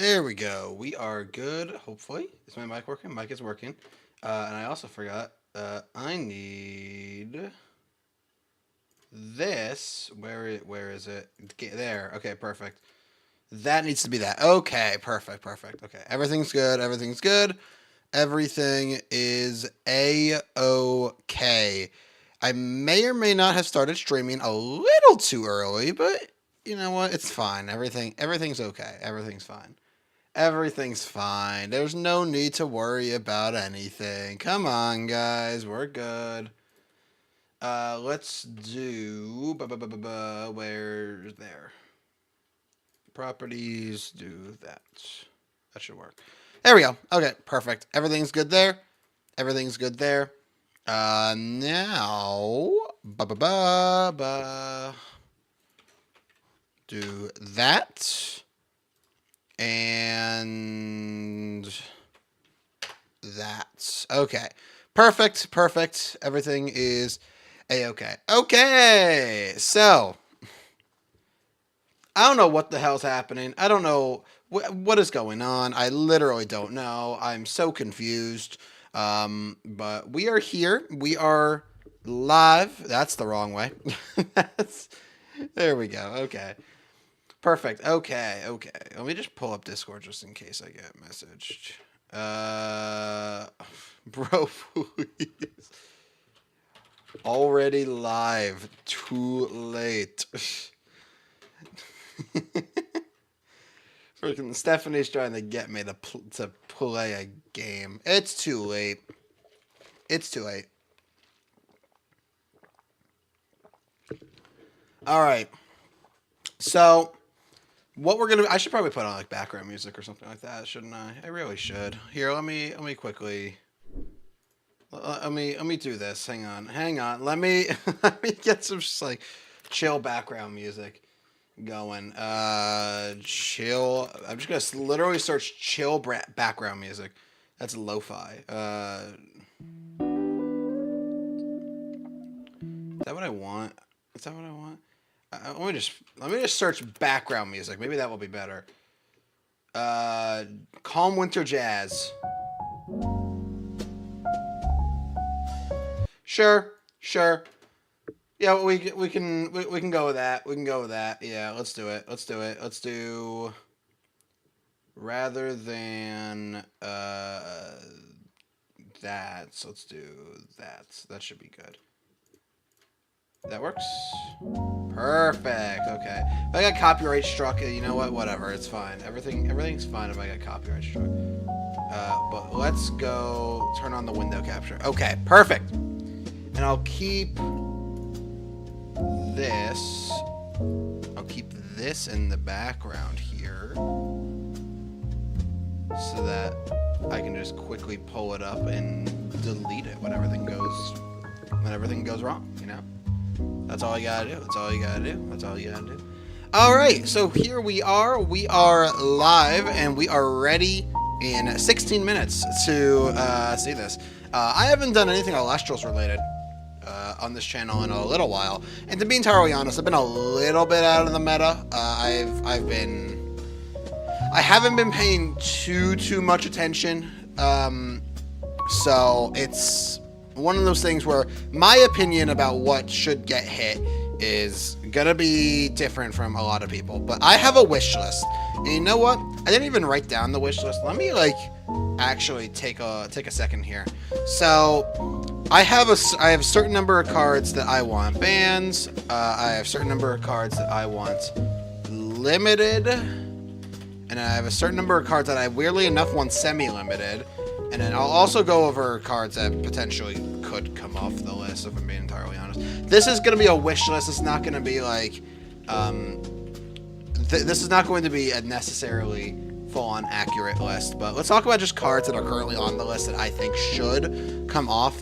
There we go. We are good, hopefully. Is my mic working? Mic is working. And I also forgot, I need this. Where is it? There. Okay, perfect. That needs to be that. Okay, perfect, perfect. Okay, everything's good. Everything's good. Everything is a-okay. I may or may not have started streaming a little too early, but you know what? It's fine. Everything's okay. Everything's fine. Everything's fine. There's no need to worry about anything. Come on, guys. We're good. Let's do. Where's there? Properties. Do that. That should work. There we go. Okay, perfect. Everything's good there. Everything's good there. Now. Do that. And that. Okay. Perfect. Perfect. Everything is a-okay. Okay. So, I don't know what the hell's happening. I don't know what is going on. I literally don't know. I'm so confused. But we are here. We are live. That's the wrong way. There we go. Okay. Perfect. Okay. Okay. Let me just pull up Discord just in case I get messaged. Bro, please. Already live. Too late. Freaking Stephanie's trying to get me to play a game. It's too late. It's too late. All right. So, what we're gonna, I should probably put on like background music or something like that, shouldn't I? I really should. Here, let me quickly. Let me do this. Hang on. Let me let me get some just like chill background music going. Chill. I'm just gonna literally search chill background music. That's lo-fi. Is that what I want? Is that what I want? Let me just search background music. Maybe that will be better. Calm winter jazz. Sure. Yeah, we can go with that. We can go with that. Yeah, let's do it. Let's do rather than that. So let's do that. That should be good. That works. Perfect. Okay. If I got copyright struck, you know what? Whatever. It's fine. Everything's fine if I got copyright struck. But let's go turn on the window capture. Okay. Perfect. And I'll keep this. I'll keep this in the background here, so that I can just quickly pull it up and delete it when everything goes wrong. You know. That's all you gotta do. That's all you gotta do. All right, so here we are. We are live, and we are ready in 16 minutes to see this. I haven't done anything Elestrals related on this channel in a little while, and to be entirely honest, I've been a little bit out of the meta. I haven't been paying too much attention. So it's one of those things where my opinion about what should get hit is gonna be different from a lot of people. But I have a wish list, and you know what? I didn't even write down the wish list. Let me actually take a second here. So I have a certain number of cards that I want bans. I have a certain number of cards that I want limited, and I have a certain number of cards that I weirdly enough want semi-limited. And then I'll also go over cards that potentially could come off the list, if I'm being entirely honest. This is going to be a wish list. It's not going to be like... this is not going to be a necessarily full-on accurate list. But let's talk about just cards that are currently on the list that I think should come off.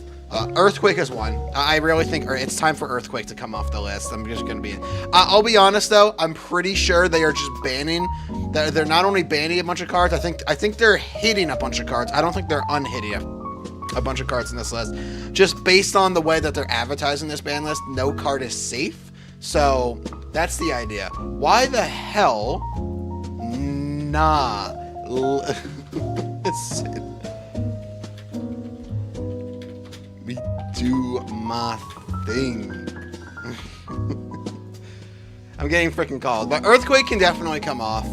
Earthquake is one. I really think it's time for Earthquake to come off the list. I'm just going to be... I'll be honest, though. I'm pretty sure they are just banning... They're not only banning a bunch of cards, I think they're hitting a bunch of cards. I don't think they're unhitting a bunch of cards in this list. Just based on the way that they're advertising this ban list, no card is safe. So, that's the idea. Why the hell... Nah. Listen. Me do my thing. I'm getting freaking called. But Earthquake can definitely come off.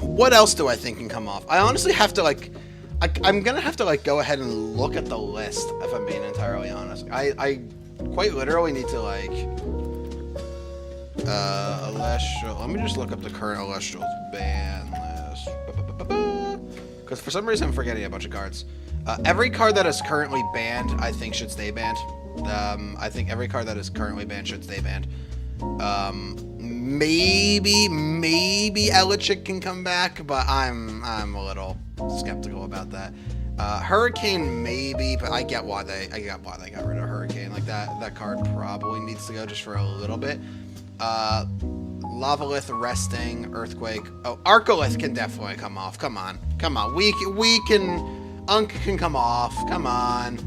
What else do I think can come off? I honestly have to, like... I'm gonna have to, like, go ahead and look at the list, if I'm being entirely honest. I quite literally need to, like... Elestrals. Let me just look up the current Elestrals ban list. Because for some reason I'm forgetting a bunch of cards. Every card that is currently banned, I think, should stay banned. I think every card that is currently banned should stay banned. Maybe Elechick can come back, but I'm a little skeptical about that. Hurricane maybe, but I get why they got rid of Hurricane. Like that card probably needs to go just for a little bit. Lavalith, Resting, Earthquake. Oh, Arcolith can definitely come off. Come on. We can. Unk can come off. Come on.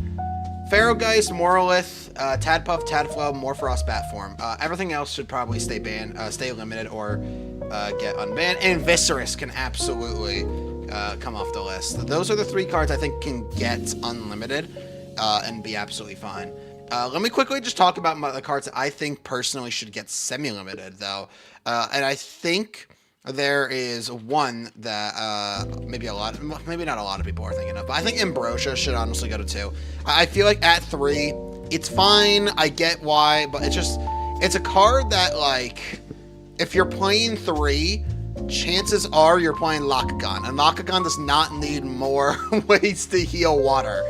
Pharaohgeist, Morolith, Tadpuff, Tadflow, Morphoros, Batform. Everything else should probably stay banned, stay limited, or get unbanned. And Viscerus can absolutely come off the list. Those are the 3 cards I think can get unlimited and be absolutely fine. Let me quickly just talk about the cards that I think personally should get semi-limited, though. And I think there is one that maybe not a lot of people are thinking of, but I think Ambrosia should honestly go to 2. I feel like at 3, it's fine. I get why, but it's a card that, like, if you're playing 3, chances are you're playing Lakagon, and Lakagon does not need more ways to heal water.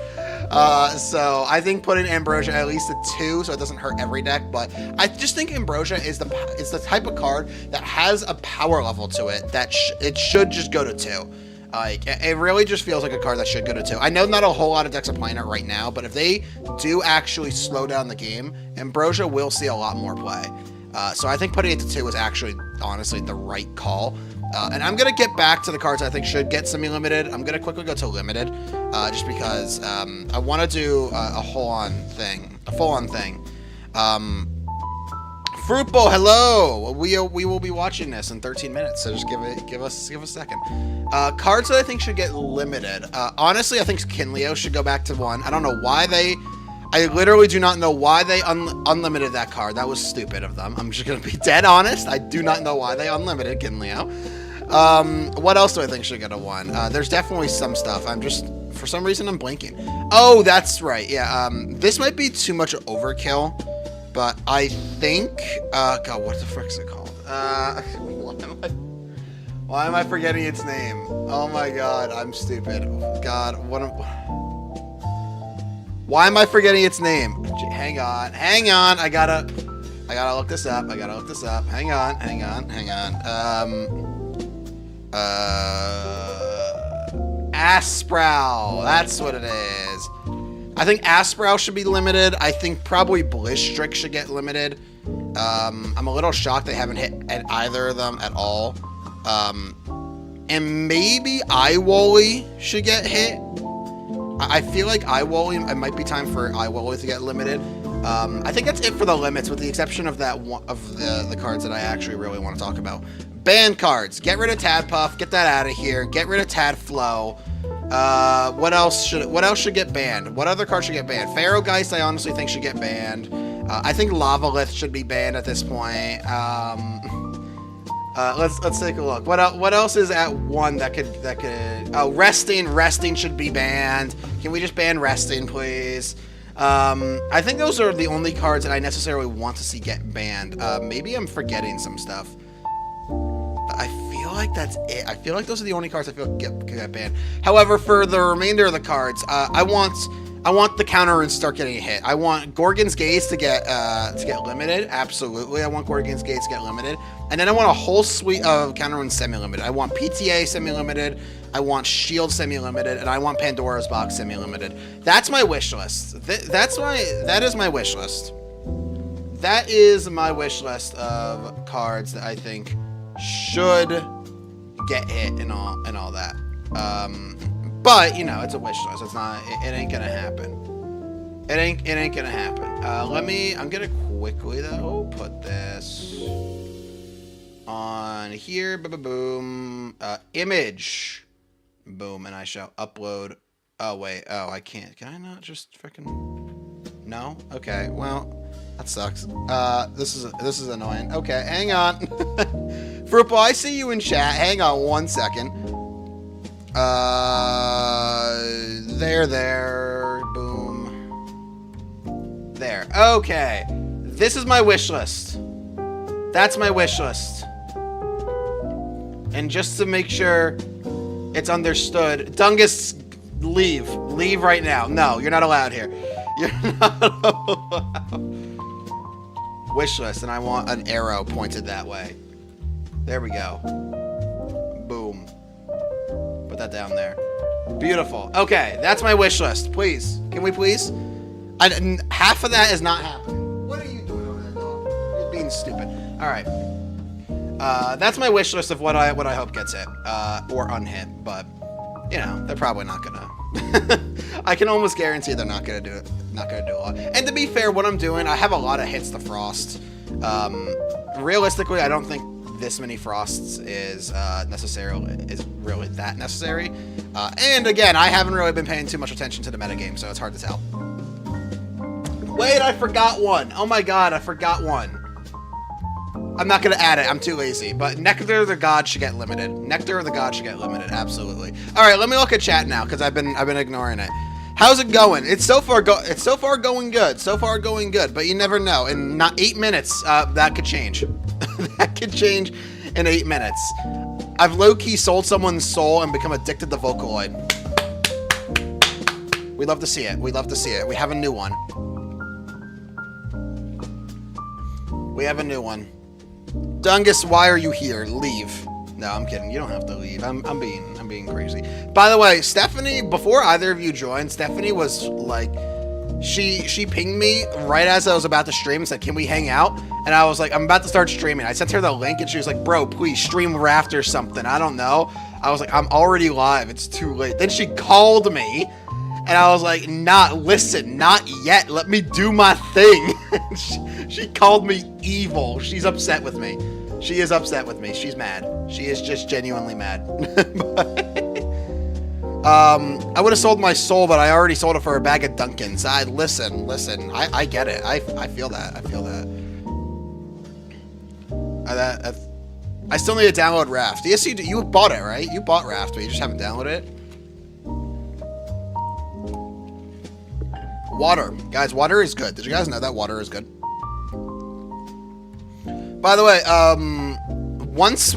So I think putting Ambrosia at least at 2, so it doesn't hurt every deck. But I just think Ambrosia is the type of card that has a power level to it that it should just go to 2. Like, it really just feels like a card that should go to 2. I know not a whole lot of decks are playing it right now, but if they do actually slow down the game, Ambrosia will see a lot more play. So I think putting it to 2 is actually, honestly, the right call. And I'm going to get back to the cards I think should get semi-limited. I'm going to quickly go to limited, just because I want to do a full-on thing. Fruit Bowl, hello! We will be watching this in 13 minutes, so just give us a second. Cards that I think should get limited. Honestly, I think Kinleo should go back to 1. I don't know why I literally do not know why they unlimited that card. That was stupid of them. I'm just going to be dead honest. I do not know why they unlimited Kinleo. What else do I think should go to 1? There's definitely some stuff. For some reason, I'm blanking. Oh, that's right. Yeah, this might be too much overkill, but I think, God, what the frick is it called? Why am I forgetting its name? Oh my God, I'm stupid. God, why am I forgetting its name? Hang on. I gotta look this up. Hang on. Asprowl. That's what it is. I think Asprowl should be limited. I think probably Blistric should get limited. I'm a little shocked they haven't hit at either of them at all. And maybe Iwoli should get hit. I feel like Iwoli, it might be time for Iwoli to get limited. I think that's it for the limits, with the exception of that one of the cards that I actually really want to talk about. Banned cards. Get rid of Tadpuff. Get that out of here. Get rid of Tadflow. What else should get banned? What other cards should get banned? Pharaohgeist, I honestly think should get banned. I think Lavalith should be banned at this point. Let's take a look. What else is at 1 that could? Oh, Resting should be banned. Can we just ban Resting, please? I think those are the only cards that I necessarily want to see get banned. Maybe I'm forgetting some stuff. I feel like that's it. I feel like those are the only cards I feel get banned. However, for the remainder of the cards, I want the counter and start getting a hit. I want Gorgon's Gaze to get limited. Absolutely, I want Gorgon's Gaze to get limited. And then I want a whole suite of counter and semi-limited. I want PTA semi-limited. I want Shield semi-limited, and I want Pandora's Box semi-limited. That's my wish list. That is my wish list. That is my wish list of cards that I think should get hit and all that. But you know, it's a wish list. It's not. It ain't gonna happen. It ain't gonna happen. I'm gonna quickly though put this. on here. Boom. Image. Boom. And I shall upload. Oh, wait. Oh, I can't. Can I not just freaking... No? Okay. Well, that sucks. This is annoying. Okay, hang on. Fruitball, I see you in chat. Hang on 1 second. There. Boom. There. Okay. This is my wish list. That's my wish list. And just to make sure it's understood, Dungus, leave. Leave right now. No, you're not allowed here. You're not allowed. Wish list, and I want an arrow pointed that way. There we go. Boom. Put that down there. Beautiful. Okay, that's my wish list. Please. Can we please? Half of that is not happening. What are you doing over there, dog? You're being stupid. All right. That's my wish list of what I hope gets hit or unhit, but you know they're probably not gonna. I can almost guarantee they're not gonna do it. Not gonna do a lot. And to be fair, what I'm doing, I have a lot of hits to frost. Realistically, I don't think this many frosts is really that necessary. And again, I haven't really been paying too much attention to the metagame, so it's hard to tell. Wait, I forgot one. Oh my god, I forgot one. I'm not gonna add it. I'm too lazy. But Nectar of the God should get limited. Nectar of the God should get limited. Absolutely. All right, let me look at chat now because I've been ignoring it. How's it going? It's so far going good. So far going good. But you never know. In not 8 minutes, that could change. That could change in 8 minutes. I've low-key sold someone's soul and become addicted to Vocaloid. We love to see it. We love to see it. We have a new one. We have a new one. Dungus, why are you here? Leave. No, I'm kidding. You don't have to leave. I'm being crazy. By the way, Stephanie, before either of you joined, Stephanie was like, she pinged me right as I was about to stream and said, "Can we hang out?" And I was like, "I'm about to start streaming." I sent her the link and she was like, "Bro, please stream Raft or something." I don't know. I was like, "I'm already live. It's too late." Then she called me and I was like, listen, not yet. Let me do my thing. She called me evil. She's upset with me. She is upset with me. She's mad. She is just genuinely mad. I would have sold my soul, but I already sold it for a bag of Dunkins. Listen. I get it. I feel that. I feel that. I still need to download Raft. Yes, you do. You bought it, right? You bought Raft, but you just haven't downloaded it. Water. Guys, water is good. Did you guys know that water is good? By the way, once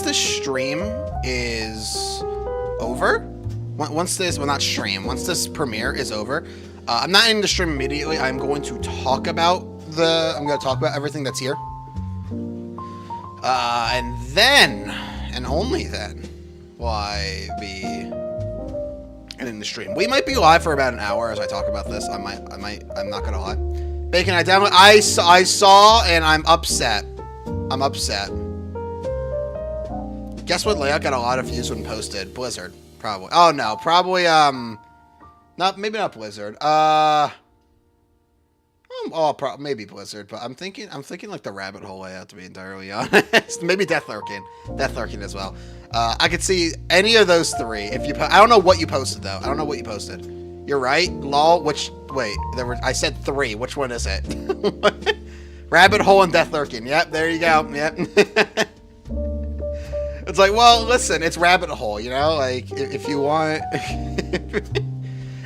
this stream is over, once this premiere is over, I'm not ending the stream immediately. I'm going to talk about everything that's here. And then, and only then, will I be ending the stream. We might be live for about an hour as I talk about this. I'm not gonna lie. Bacon, I saw, and I'm upset. I'm upset. Guess what layout got a lot of views when posted? Blizzard, probably. Oh no, probably, maybe not Blizzard. Maybe Blizzard, but I'm thinking like the rabbit hole layout, to be entirely honest. Maybe Death Lurking as well. I could see any of those three. I don't know what you posted though. I don't know what you posted. You're right. Lol. I said three. Which one is it? Rabbit hole and Death Lurking. Yep. There you go. Yep. It's like, well, listen, it's rabbit hole. You know, like if you want.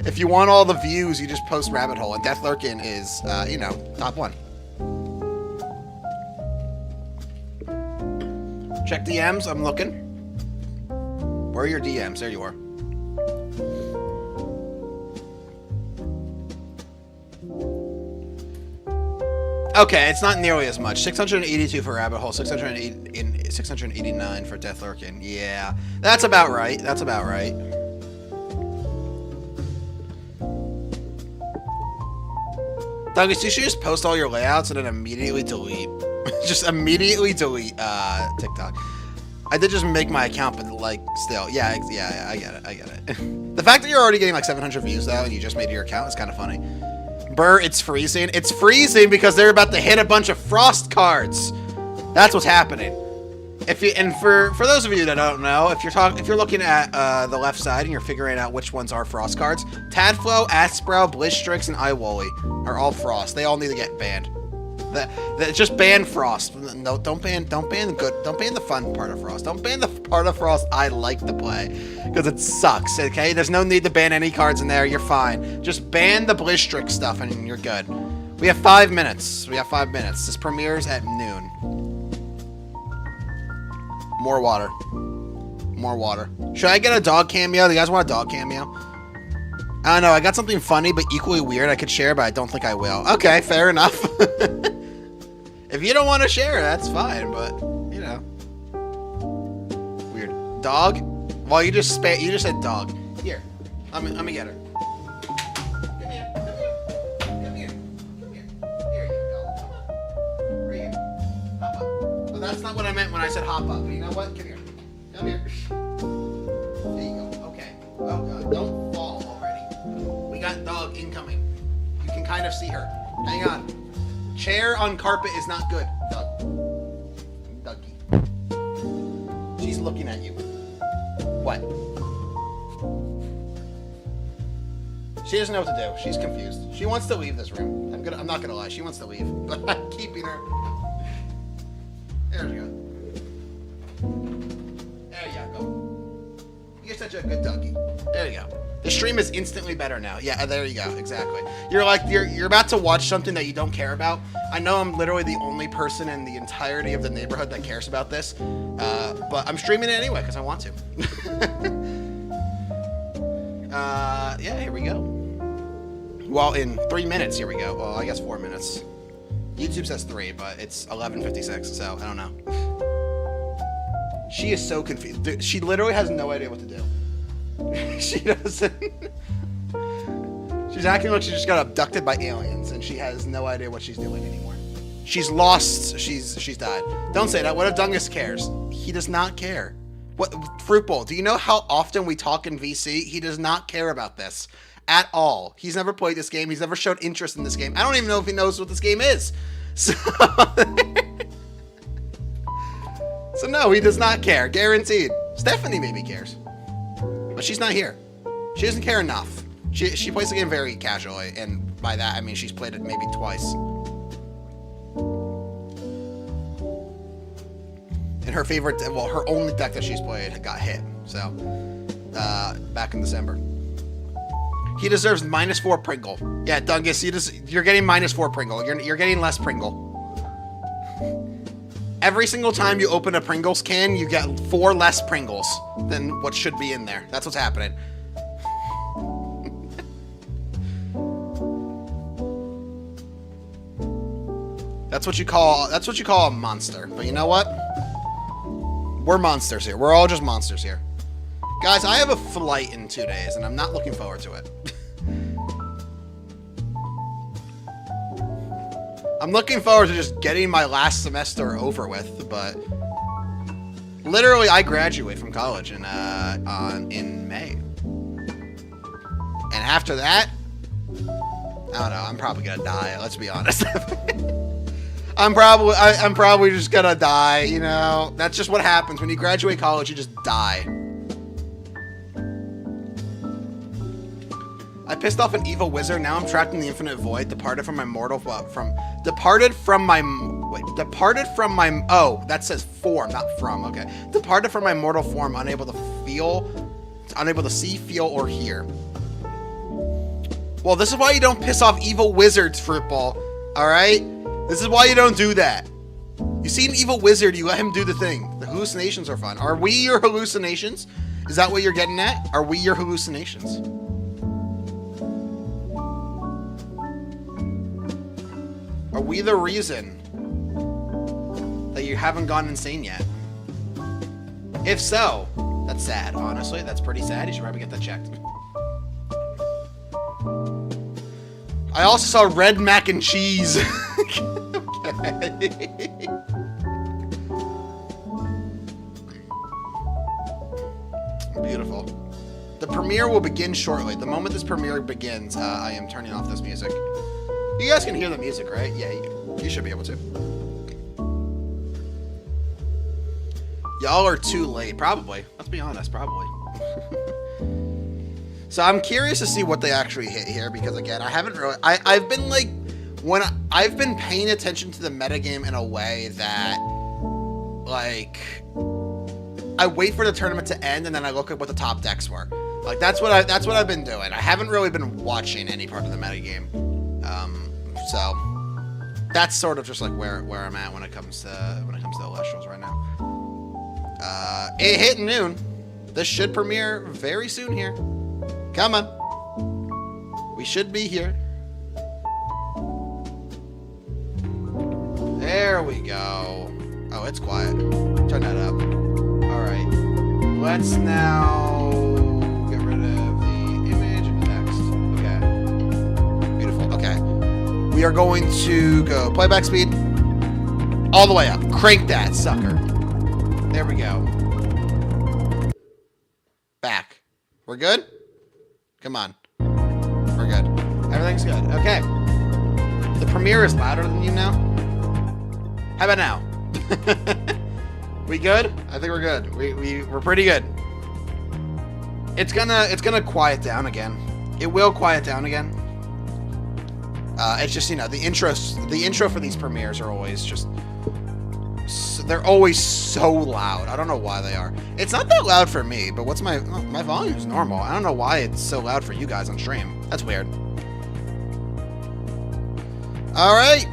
If you want all the views, you just post Rabbit Hole, and Death Lurking is, top one. Check DMs, I'm looking. Where are your DMs? There you are. Okay, it's not nearly as much. 682 for Rabbit Hole, 689 for Death Lurking. Yeah, that's about right. That's about right. Douglas, you should just post all your layouts and then immediately delete. Just immediately delete TikTok. I did just make my account, but like, still, yeah, I get it. The fact that you're already getting like 700 views though, and you just made your account is kind of funny. Burr, it's freezing. It's freezing because they're about to hit a bunch of frost cards. That's what's happening. And for those of you that don't know, if you're looking at the left side and you're figuring out which ones are Frost cards, Tadflow, Aspro, Blistrix, and Iwoli are all Frost. They all need to get banned. Just ban Frost. No, don't ban the fun part of Frost. Don't ban the part of Frost I like to play, because it sucks. Okay, there's no need to ban any cards in there. You're fine. Just ban the Blistrix stuff and you're good. We have 5 minutes. This premieres at noon. More water. Should I get a dog cameo? Do you guys want a dog cameo? I don't know. I got something funny but equally weird I could share, but I don't think I will. Okay, fair enough. If you don't want to share, that's fine, but, you know. Weird. Dog? Well, you just said dog. Here. Let me get her. Come here. Here you go. Come on. Right here. Hop up. Well, that's not what I meant when I said hop up. But you know what? Come here. There you go. Okay. Oh, God. Don't fall already. We got dog incoming. You can kind of see her. Hang on. Chair on carpet is not good. Dougie. She's looking at you. What? She doesn't know what to do. She's confused. She wants to leave this room. I'm not gonna lie. She wants to leave, but I'm keeping her. There you go. There you go. You're such a good doggy. There you go. The stream is instantly better now. Yeah, there you go. Exactly. You're about to watch something that you don't care about. I know I'm literally the only person in the entirety of the neighborhood that cares about this, but I'm streaming it anyway because I want to. Yeah, here we go. Well, in 3 minutes, here we go. Well, I guess 4 minutes. YouTube says 3, but it's 11:56, so I don't know. She is so confused. Dude, she literally has no idea what to do. She doesn't. She's acting like she just got abducted by aliens, and she has no idea what she's doing anymore. She's lost. She's died. Don't say that. What if Dungus cares? He does not care. What, Fruit Bowl? Do you know how often we talk in VC? He does not care about this at all. He's never played this game. He's never showed interest in this game. I don't even know if he knows what this game is. So, so no, he does not care. Guaranteed. Stephanie maybe cares. But she's not here. She doesn't care enough. She plays the game very casually, and by that I mean she's played it maybe twice. And her favorite, well, her only deck that she's played got hit. So, back in December. He deserves -4 Pringle. Yeah, Dungus, you're getting -4 Pringle. You're getting less Pringle. Every single time you open a Pringles can, you get 4 less Pringles than what should be in there. That's what's happening. That's what you call a monster. But you know what? We're monsters here. We're all just monsters here. Guys, I have a flight in 2 days, and I'm not looking forward to it. I'm looking forward to just getting my last semester over with, but literally I graduate from college in May. And after that, I don't know, I'm probably gonna die, let's be honest. I'm probably just gonna die, you know? That's just what happens. When you graduate college, you just die. I pissed off an evil wizard. Now I'm trapped in the infinite void. Departed from my oh, that says form, not from. Okay. Departed from my mortal form, unable to see, feel, or hear. Well, this is why you don't piss off evil wizards, Fruitball. Alright? This is why you don't do that. You see an evil wizard, you let him do the thing. The hallucinations are fun. Are we your hallucinations? Is that what you're getting at? Are we your hallucinations? Are we the reason that you haven't gone insane yet? If so, that's sad, honestly. That's pretty sad. You should probably get that checked. I also saw red mac and cheese. Okay. Beautiful. The premiere will begin shortly. The moment this premiere begins, I am turning off this music. You guys can hear the music, right? Yeah, you should be able to. Y'all are too late. Probably. Let's be honest. Probably. So I'm curious to see what they actually hit here because again, I haven't really. I've been like I've been paying attention to the metagame in a way that like I wait for the tournament to end and then I look at what the top decks were. Like that's what I've been doing. I haven't really been watching any part of the metagame. So that's sort of just like where I'm at when it comes to Elestrals right now. It hit noon. This should premiere very soon here. Come on. We should be here. There we go. Oh, it's quiet. Turn that up. All right. Let's now get rid of the image and the text. Okay. Beautiful. Okay. We are going to go playback speed all the way up. Crank that sucker. There we go. Back. We're good? Come on. We're good. Everything's good. Okay. The premiere is louder than you now. How about now? We good? I think we're good. We're pretty good. It's gonna quiet down again. It will quiet down again. It's just, you know, the intro for these premieres are always just they're always so loud. I don't know why they are. It's not that loud for me, but what's my volume's normal. I don't know why it's so loud for you guys on stream. That's weird. All right.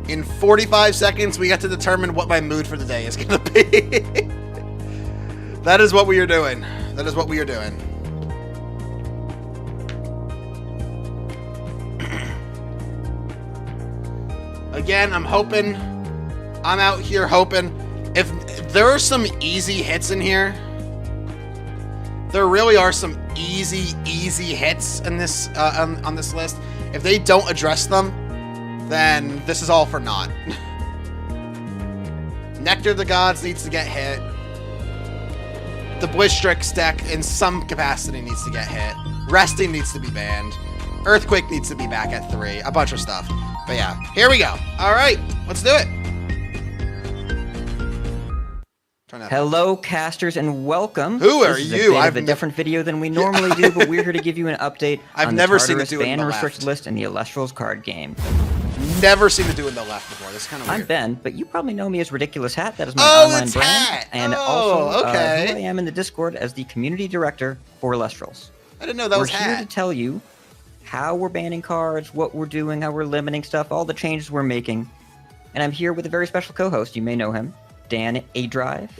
In 45 seconds, we get to determine what my mood for the day is going to be. That is what we are doing. That is what we are doing. Again, I'm out here hoping. If there are some easy hits in here, there really are some easy hits in this on this list. If they don't address them, then this is all for naught. Nectar of the Gods needs to get hit. The Blizzstrix deck in some capacity needs to get hit. Resting needs to be banned. Earthquake needs to be back at 3. A bunch of stuff. But yeah, here we go. All right, let's do it. Hello, casters, and welcome. Who are this is you? I have a different video than we normally do, but we're here to give you an update on the Tartarus ban restricted list in the Elestrals card game. Never seen to do in the left before. This is kind of weird. I'm Ben, but you probably know me as Ridiculous Hat. That is my online brand. Hat. And also who I am in the Discord as the community director for Elestrals. I didn't know that was Hat. We're here to tell you how we're banning cards, what we're doing, how we're limiting stuff, all the changes we're making. And I'm here with a very special co-host. You may know him, Dan A-Drive.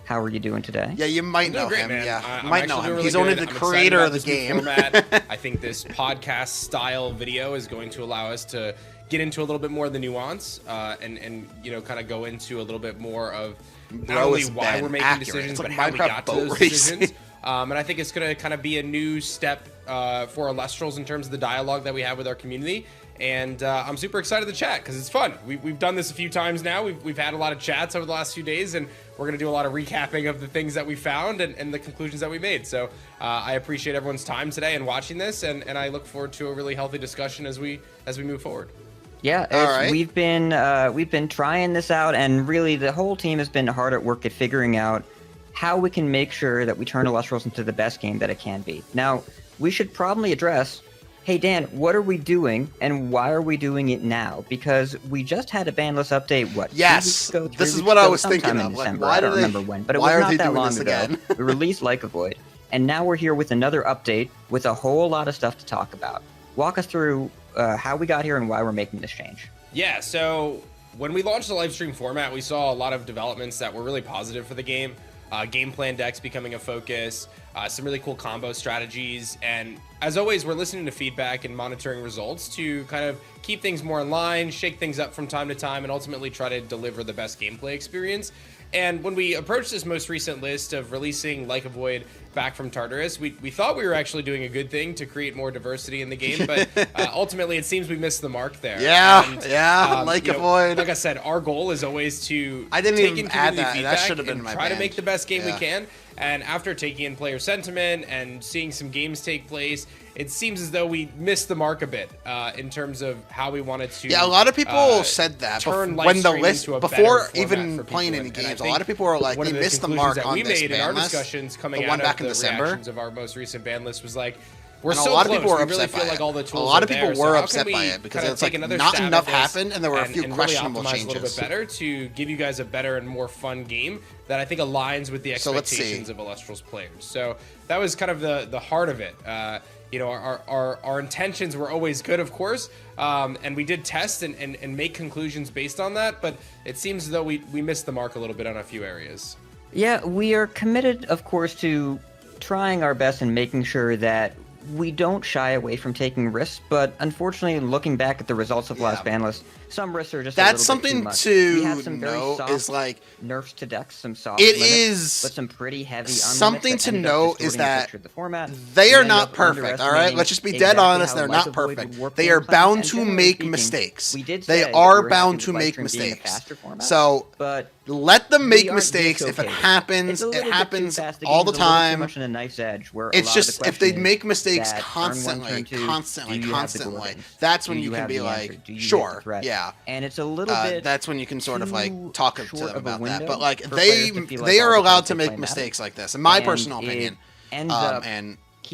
How are you doing today? Yeah, you might know him. Man. Yeah, you might know him. Really He's good. only the creator of the game. I think this podcast style video is going to allow us to get into a little bit more of the nuance and you know, kind of go into a little bit more of not only why we're making decisions, but how we got to those decisions. And I think it's going to kind of be a new step for Elestrals in terms of the dialogue that we have with our community. And I'm super excited to chat because it's fun. We've done this a few times now. We've had a lot of chats over the last few days, and we're going to do a lot of recapping of the things that we found and the conclusions that we made. So I appreciate everyone's time today and watching this, and I look forward to a really healthy discussion as we move forward. Yeah, we've been trying this out, and really the whole team has been hard at work at figuring out how we can make sure that we turn Elestrals into the best game that it can be. Now, we should probably address, hey Dan, what are we doing and why are we doing it now? Because we just had a Banlist update, what, yes, 2 weeks ago, this is weeks what ago, I was thinking of. Like, why I don't remember when, but it was not that long ago. We released Like a Void, and now we're here with another update with a whole lot of stuff to talk about. Walk us through how we got here and why we're making this change. Yeah, so when we launched the live stream format, we saw a lot of developments that were really positive for the game. Game plan decks becoming a focus, some really cool combo strategies, and as always, we're listening to feedback and monitoring results to kind of keep things more in line, shake things up from time to time, and ultimately try to deliver the best gameplay experience. And when we approached this most recent list of releasing Like a Void back from Tartarus. We thought we were actually doing a good thing to create more diversity in the game, but ultimately it seems we missed the mark there. Like a void. Like I said, our goal is always to I didn't take even in add community that. That feedback should have been and my try to band. make the best game we can. And after taking in player sentiment and seeing some games take place, it seems as though we missed the mark a bit in terms of how we wanted to. Yeah, a lot of people said that when the list before even playing any games. A lot of people were like, they missed the mark on this ban list. Discussions coming the one out back of in the December. reactions of our most recent ban list was like, we're and so a lot close. of people were we really upset feel by like it. all the tools a lot of are people there. were So upset by it because it's like another not stab enough at this happened and there were a few questionable really optimize changes. A little bit better to give you guys a better and more fun game that I think aligns with the expectations of Elestrals players. So that was kind of the heart of it. You know, our intentions were always good, of course, and we did test and make conclusions based on that, but it seems as though we missed the mark a little bit on a few areas. Yeah, we are committed, of course, to trying our best and making sure that we don't shy away from taking risks, but unfortunately, looking back at the results of last ban list, some risks are just that's a little bit too much. To we have some very know soft is like nerfs to decks, some soft it limits, is but some pretty heavy something to know is that the format. they are not perfect. All right, let's just be dead honest. They're not perfect. They are bound to make mistakes. They are bound to make mistakes. So let them make mistakes. If it happens, it happens all the time. It's just if they make mistakes constantly, that's when you can be like, sure, yeah. And it's a little bit. That's when you can sort of like talk to them about that. But like they are allowed to make mistakes like this, in my personal opinion. And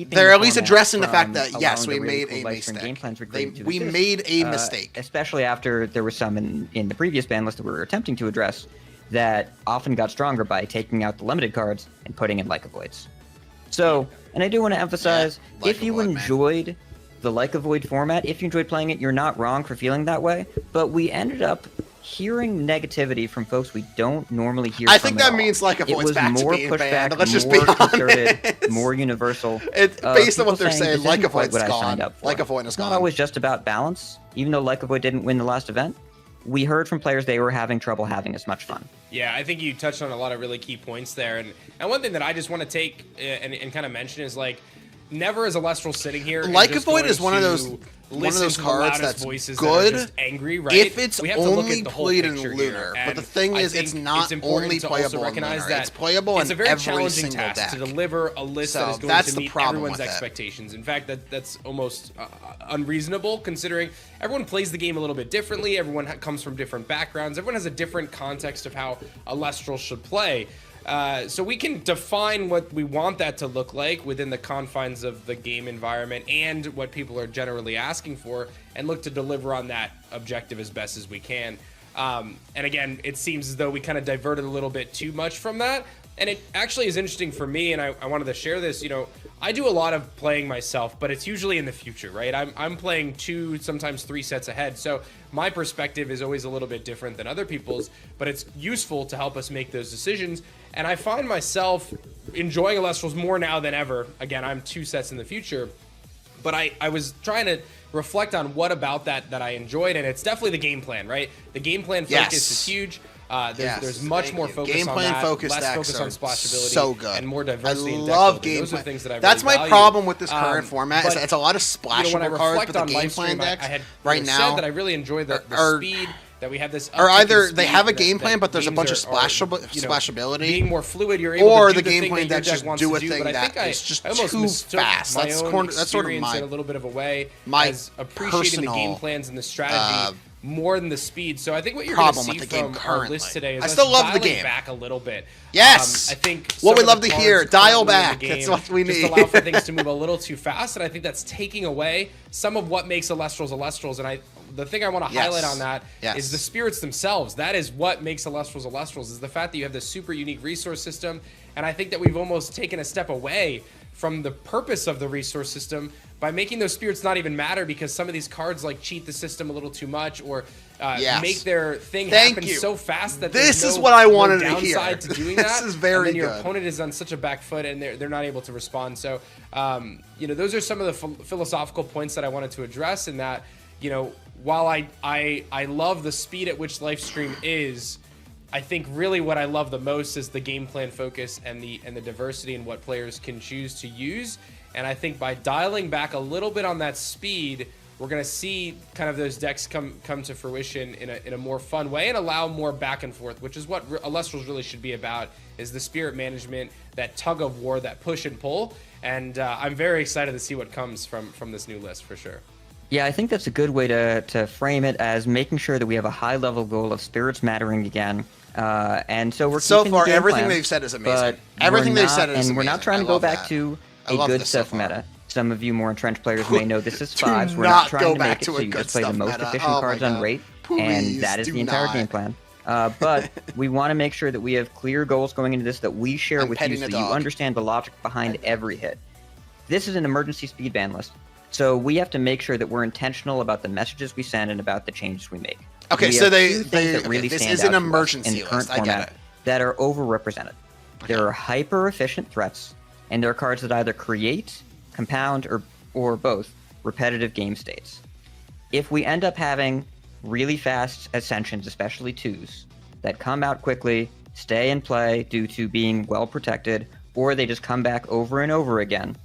they're at least addressing the fact that yes, we made a mistake. We made a mistake, especially after there were some in the previous ban list that we were attempting to address that often got stronger by taking out the limited cards and putting in Like a Voids. So, and I do want to emphasize, if you enjoyed the Like a Void format, if you enjoyed playing it, you're not wrong for feeling that way. But we ended up hearing negativity from folks we don't normally hear from. I think that means Like a Void's back to being banned. Let's just be honest. More universal. It's based on what they're saying. Like a Void's gone. Like a Void is gone. It's not always just about balance. Even though Like a Void didn't win the last event, we heard from players they were having trouble having as much fun. Yeah, I think you touched on a lot of really key points there. And one thing that I just want to take and kind of mention is like, never is Elestral sitting here. Like a Void is one of those cards that's good. That angry, right? If it's only played in Lunar, but the thing is, it's not only playable in Lunar. It's playable in every single deck. To deliver a list that is going to meet everyone's expectations. In fact, that's almost unreasonable considering everyone plays the game a little bit differently. Everyone comes from different backgrounds. Everyone has a different context of how Elestral should play. So we can define what we want that to look like within the confines of the game environment and what people are generally asking for, and look to deliver on that objective as best as we can. And again, it seems as though we kind of diverted a little bit too much from that. And it actually is interesting for me, and I wanted to share this. You know, I do a lot of playing myself, but it's usually in the future, right? I'm playing 2, sometimes 3 sets ahead. So my perspective is always a little bit different than other people's, but it's useful to help us make those decisions. And I find myself enjoying Elestrals more now than ever. Again, I'm 2 sets in the future, but I was trying to reflect on what about that I enjoyed, and it's definitely the game plan, right? The game plan focus is huge. There's much more focus on that, less focus on splashability, so good. And more diversity. I love game plan. That's my problem with this current format. Is that it's a lot of splashable cards, but the game plan decks right now. That I really enjoy the speed. That we have this, or either they have a game plan, but there's a bunch of splashability, being more fluid. You're able or to do the game plan decks just do a thing that is just too fast. That's sort of my in a little bit of a way. As appreciating the game plans and the strategy more than the speed. So I think what you're going to see from our list today is I still love the game back a little bit. Yes, I think what we love to hear. Dial back. That's what we need. Just allow for things to move a little too fast, and I think that's taking away some of what makes Elestrals. And the thing I want to highlight on that is the spirits themselves. That is what makes Elestrals, is the fact that you have this super unique resource system. And I think that we've almost taken a step away from the purpose of the resource system by making those spirits not even matter, because some of these cards like cheat the system a little too much, or make their thing happen so fast that this there's is what I wanted no to hear. downside to doing that. This is very and then your good. opponent is on such a back foot, and they're not able to respond. So, those are some of the philosophical points that I wanted to address. In that, while I love the speed at which Lifestream is, I think really what I love the most is the game plan focus and the diversity in what players can choose to use. And I think by dialing back a little bit on that speed, we're going to see kind of those decks come to fruition in a more fun way and allow more back and forth, which is what Elestrals really should be about, is the spirit management, that tug of war, that push and pull. And I'm very excited to see what comes from this new list for sure. Yeah, I think that's a good way to frame it, as making sure that we have a high-level goal of spirits mattering again. And so we're so keeping far the game everything plan, they've said is amazing. but Everything they've not- said is amazing. And we're not trying to go back to a good stuff meta. Some of you more entrenched players may know this is Do fives. We're not not trying go to back make it to so a you good just play the stuff most meta. efficient Oh my cards on God. rate, Please and that is do the entire not. game plan. But we want to make sure that we have clear goals going into this that we share I'm with you, petting so a you dog. understand the logic behind every hit. This is an emergency speed ban list, so we have to make sure that we're intentional about the messages we send and about the changes we make. Okay, We so have they two things that really this stand is an out to us emergency in the current list. I get format it. that are overrepresented. There are hyper-efficient threats, and there are cards that either create, compound, or both repetitive game states. If we end up having really fast ascensions, especially 2s, that come out quickly, stay in play due to being well protected, or they just come back over and over again,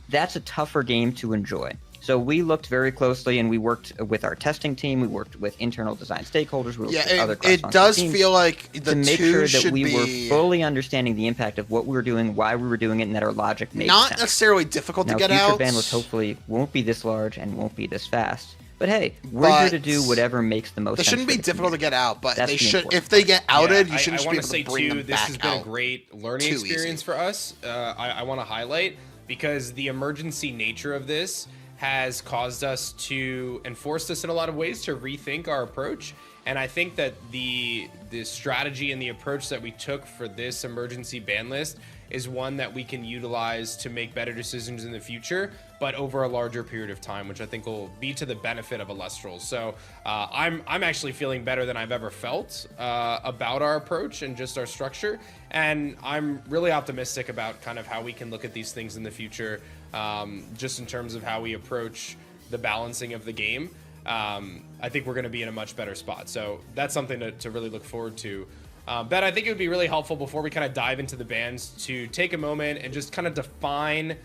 that's a tougher game to enjoy. So we looked very closely, and we worked with our testing team, we worked with internal design stakeholders, we worked with other it cross-functional does teams feel like the to make two sure that should we be were fully understanding the impact of what we were doing, why we were doing it, and that our logic made not sense. necessarily difficult Now, to get future out. ban lists hopefully won't be this large and won't be this fast. But hey, we're here to do whatever makes the most They sense. shouldn't for be the difficult to community. get out, but That's they the should. important If they get outed, Yeah, you shouldn't I just be want to able to say bring too, them this back has been out. a great learning too experience easy. for us. I want to highlight, because the emergency nature of this has caused us to, and forced us in a lot of ways to rethink our approach. And I think that the strategy and the approach that we took for this emergency ban list is one that we can utilize to make better decisions in the future, but over a larger period of time, which I think will be to the benefit of Elestrals. So I'm actually feeling better than I've ever felt about our approach and just our structure. And I'm really optimistic about kind of how we can look at these things in the future, just in terms of how we approach the balancing of the game. I think we're going to be in a much better spot. So that's something to really look forward to. Ben, I think it would be really helpful before we kind of dive into the bans to take a moment and just kind of define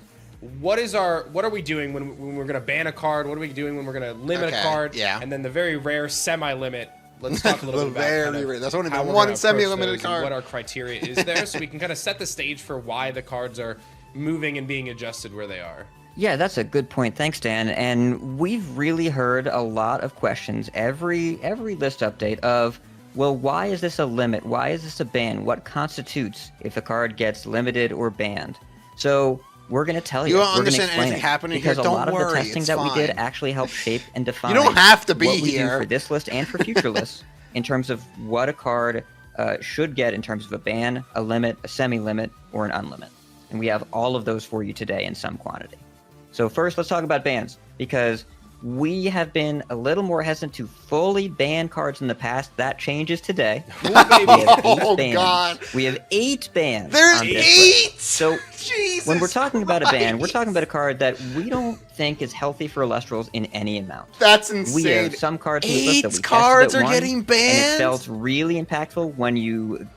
what are we doing when we're going to ban a card? What are we doing when we're going to limit a card? Yeah. And then the very rare semi-limit. Let's talk a little bit about kind of There's only how been we're one gonna semi-limited approach those and card. what our criteria is there, so we can kind of set the stage for why the cards are moving and being adjusted where they are. Yeah, that's a good point. Thanks, Dan. And we've really heard a lot of questions every list update of, well, why is this a limit? Why is this a ban? What constitutes if a card gets limited or banned? So we're going to tell you. You don't We're gonna understand explain anything it, happening because here. a Don't lot of worry, the testing it's that we did fine. actually helped shape and define don't have to be what we here. do for this list and for future lists in terms of what a card should get in terms of a ban, a limit, a semi-limit, or an unlimit. And we have all of those for you today in some quantity. So first, let's talk about bans, because we have been a little more hesitant to fully ban cards in the past. That changes today. We have 8 Oh, bans. God. We have 8 bans. There's on this 8. list. So Jesus when we're talking about a ban, we're Christ. talking about a card that we don't think is healthy for Elestrals in any amount. That's We insane. have some cards in this list that 8 we cards tested are at 1, getting and banned. it felt really impactful when you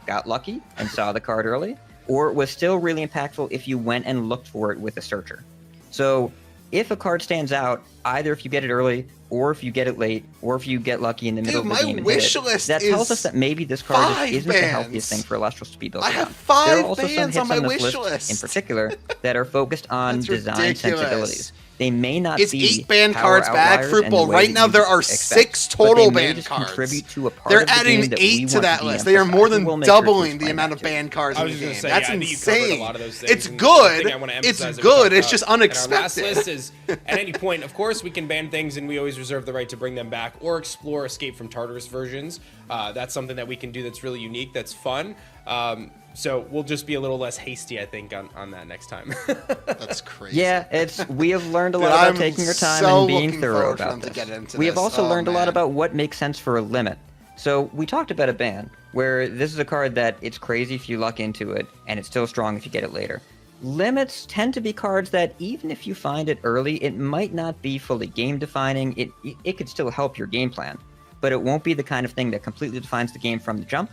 got lucky and saw the card early, or it was still really impactful if you went and looked for it with a searcher. So if a card stands out, either if you get it early, or if you get it late, or if you get lucky in the middle of the my game and wish hit it, list that tells is us that maybe this card 5 isn't the bans. healthiest thing for Elestrals to be built I around. have 5 There are also some bans hits on my this wish list list. in particular that are focused on That's design ridiculous. sensibilities. They may not It's be 8 banned power cards back. outliers in the Fruitball. way Right that now you there are expect, 6 but total they may banned just cards. contribute to a part They're of the adding game that we 8 to want that be list. They are emphasized. more We than will make sure to doubling the explain amount that of to you. banned cards I in was the just game. gonna say, That's yeah, I think you covered insane. a lot of those things, It's and good. the thing I wanna It's emphasize that we good. talked It's just about in our last unexpected. list is, at any point, of course, we can ban things, and we always reserve the right to bring them back or explore Escape from Tartarus versions. That's something that we can do that's really unique, that's fun. So we'll just be a little less hasty, I think, on that next time. That's crazy. Yeah, we have learned a lot Dude, about I'm taking our time so and being looking thorough forward for about them to this. get into We have this. also Oh, learned a lot man. about what makes sense for a limit. So we talked about a ban, where this is a card that it's crazy if you luck into it, and it's still strong if you get it later. Limits tend to be cards that even if you find it early, it might not be fully game defining. It could still help your game plan. but it won't be the kind of thing that completely defines the game from the jump.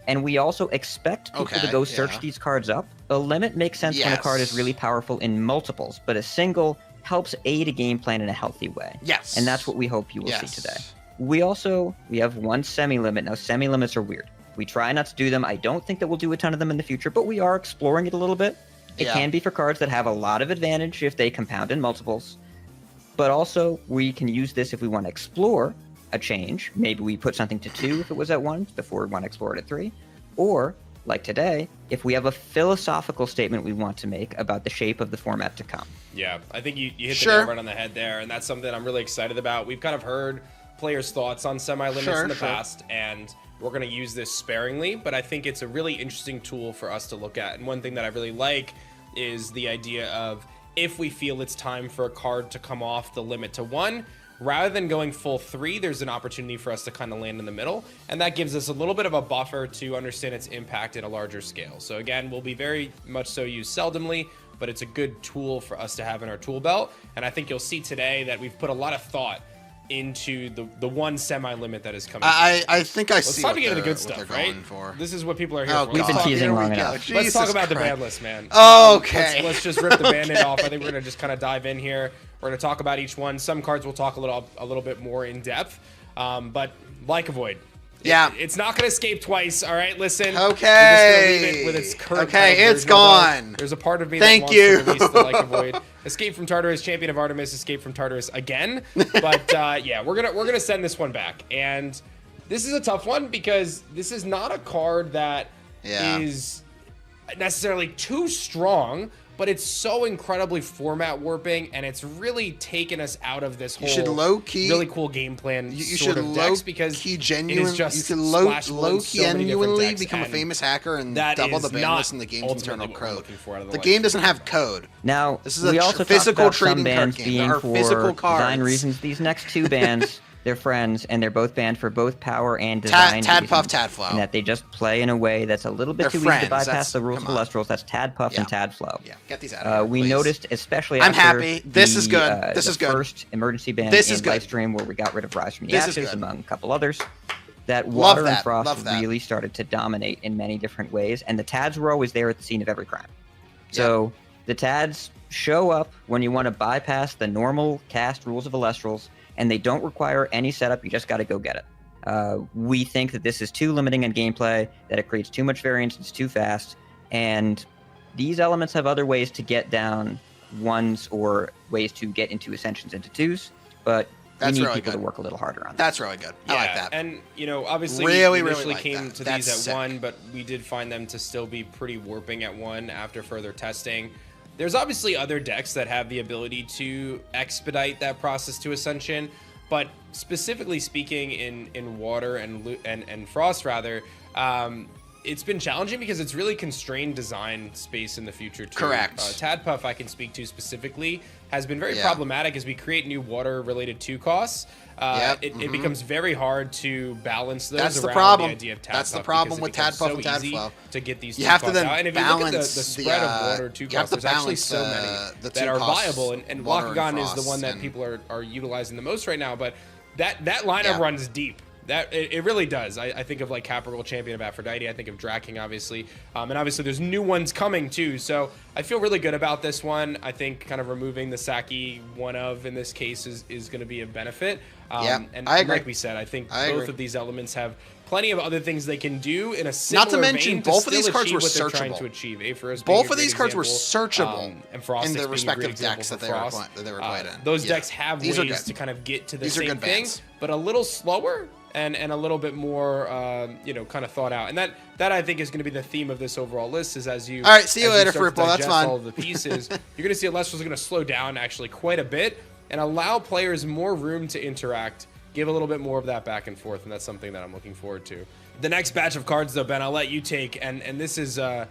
And we also expect people to go search these cards up. A limit makes sense when a card is really powerful in multiples, but a single helps aid a game plan in a healthy way. Yes. And that's what we hope you will see today. We have one semi-limit. Now, semi-limits are weird. We try not to do them. I don't think that we'll do a ton of them in the future, but we are exploring it a little bit. It can be for cards that have a lot of advantage if they compound in multiples. But also, we can use this if we want to explore a change. Maybe we put something to 2 if it was at 1 before we want to explore it at 3. Or, like today, if we have a philosophical statement we want to make about the shape of the format to come. Yeah, I think you hit the nail right on the head there, and that's something I'm really excited about. We've kind of heard players' thoughts on semi-limits in the past, and we're going to use this sparingly, but I think it's a really interesting tool for us to look at. And one thing that I really like is the idea of if we feel it's time for a card to come off the limit to 1, rather than going full 3, there's an opportunity for us to kind of land in the middle, and that gives us a little bit of a buffer to understand its impact at a larger scale. So again, we'll be very much so used seldomly, but it's a good tool for us to have in our tool belt, and I think you'll see today that we've put a lot of thought into the one semi-limit that is coming. I think I see what they're the good stuff, right? For. This is what people are here for. We've been teasing long enough. Let's talk about the ban list, man. Okay. Let's just rip the band-aid off. I think we're going to just kind of dive in here. We're going to talk about each one. Some cards we'll talk a little bit more in depth. But like Avoid. It's not going to escape twice, all right? Listen. Okay. We're just going to leave it with its current it's gone. There's a part of me that wants to release the Like Avoid. Escape from Tartarus, Champion of Artemis, Escape from Tartarus again. But yeah, we're gonna send this one back. And this is a tough one because this is not a card that is necessarily too strong, but it's so incredibly format warping, and it's really taken us out of this whole really cool game plan sort of decks because it is just you can low-key genuinely become a famous hacker and double the ban list in the game's internal code. The game doesn't have code. Now, this is a physical trading card game. There are physical cards. Design reasons. These next 2 bans, they're friends, and they're both banned for both power and design Tad Puff, reasons, Tad Flow. and that they just play in a way that's a little bit too easy to bypass the rules of Elestrals. That's Tad Puff and Tad Flow. Yeah, get these out of here, we noticed, especially I'm after happy. This is good. This is good. First emergency ban in Livestream where we got rid of Rise from the Ashes, among a couple others, that Water and Frost really started to dominate in many different ways, and the Tads were always there at the scene of every crime. So the Tads show up when you want to bypass the normal cast rules of Elestrals, and they don't require any setup. You just got to go get it. We think that this is too limiting in gameplay, that it creates too much variance, it's too fast, and these elements have other ways to get down 1s or ways to get into Ascensions into 2s, but we need people to work a little harder on that. That's really good. I like that. And, obviously we initially like came that. to these at 1, but we did find them to still be pretty warping at 1 after further testing. There's obviously other decks that have the ability to expedite that process to Ascension, but specifically speaking in Water and Frost, rather, it's been challenging because it's really constrained design space in the future too. Correct. Tadpuff, I can speak to specifically, has been very problematic as we create new water-related 2 costs. It becomes very hard to balance those. That's around the problem. The idea of Tadpuff. That's the problem with Tadpuff and Tadflow. To get these, you have to then out. And if balance you look at the spread of water 2 costs, there's actually so many that are viable, and Wakagon is the one that people are utilizing the most right now. But that lineup runs deep. That it really does. I think of like Capricorn, Champion of Aphrodite. I think of Draking, obviously, and obviously there's new ones coming too. So I feel really good about this one. I think kind of removing the Saki one of in this case is going to be a benefit. And I agree. Like we said, I think both of these elements have plenty of other things they can do in a similar Not to mention, vein both of these cards were what they're searchable. trying to achieve. Both of these cards were searchable and Frost in the respective decks that they were played in. Those decks have ways to kind of get to the same thing, but a little slower. And a little bit more, kind of thought out. And that I think is going to be the theme of this overall list is as you... All right, see you later, Fruitball. That's fine. All of the pieces, you're going to see Elestrals are going to slow down actually quite a bit and allow players more room to interact, give a little bit more of that back and forth, and that's something that I'm looking forward to. The next batch of cards, though, Ben, I'll let you take, and this is a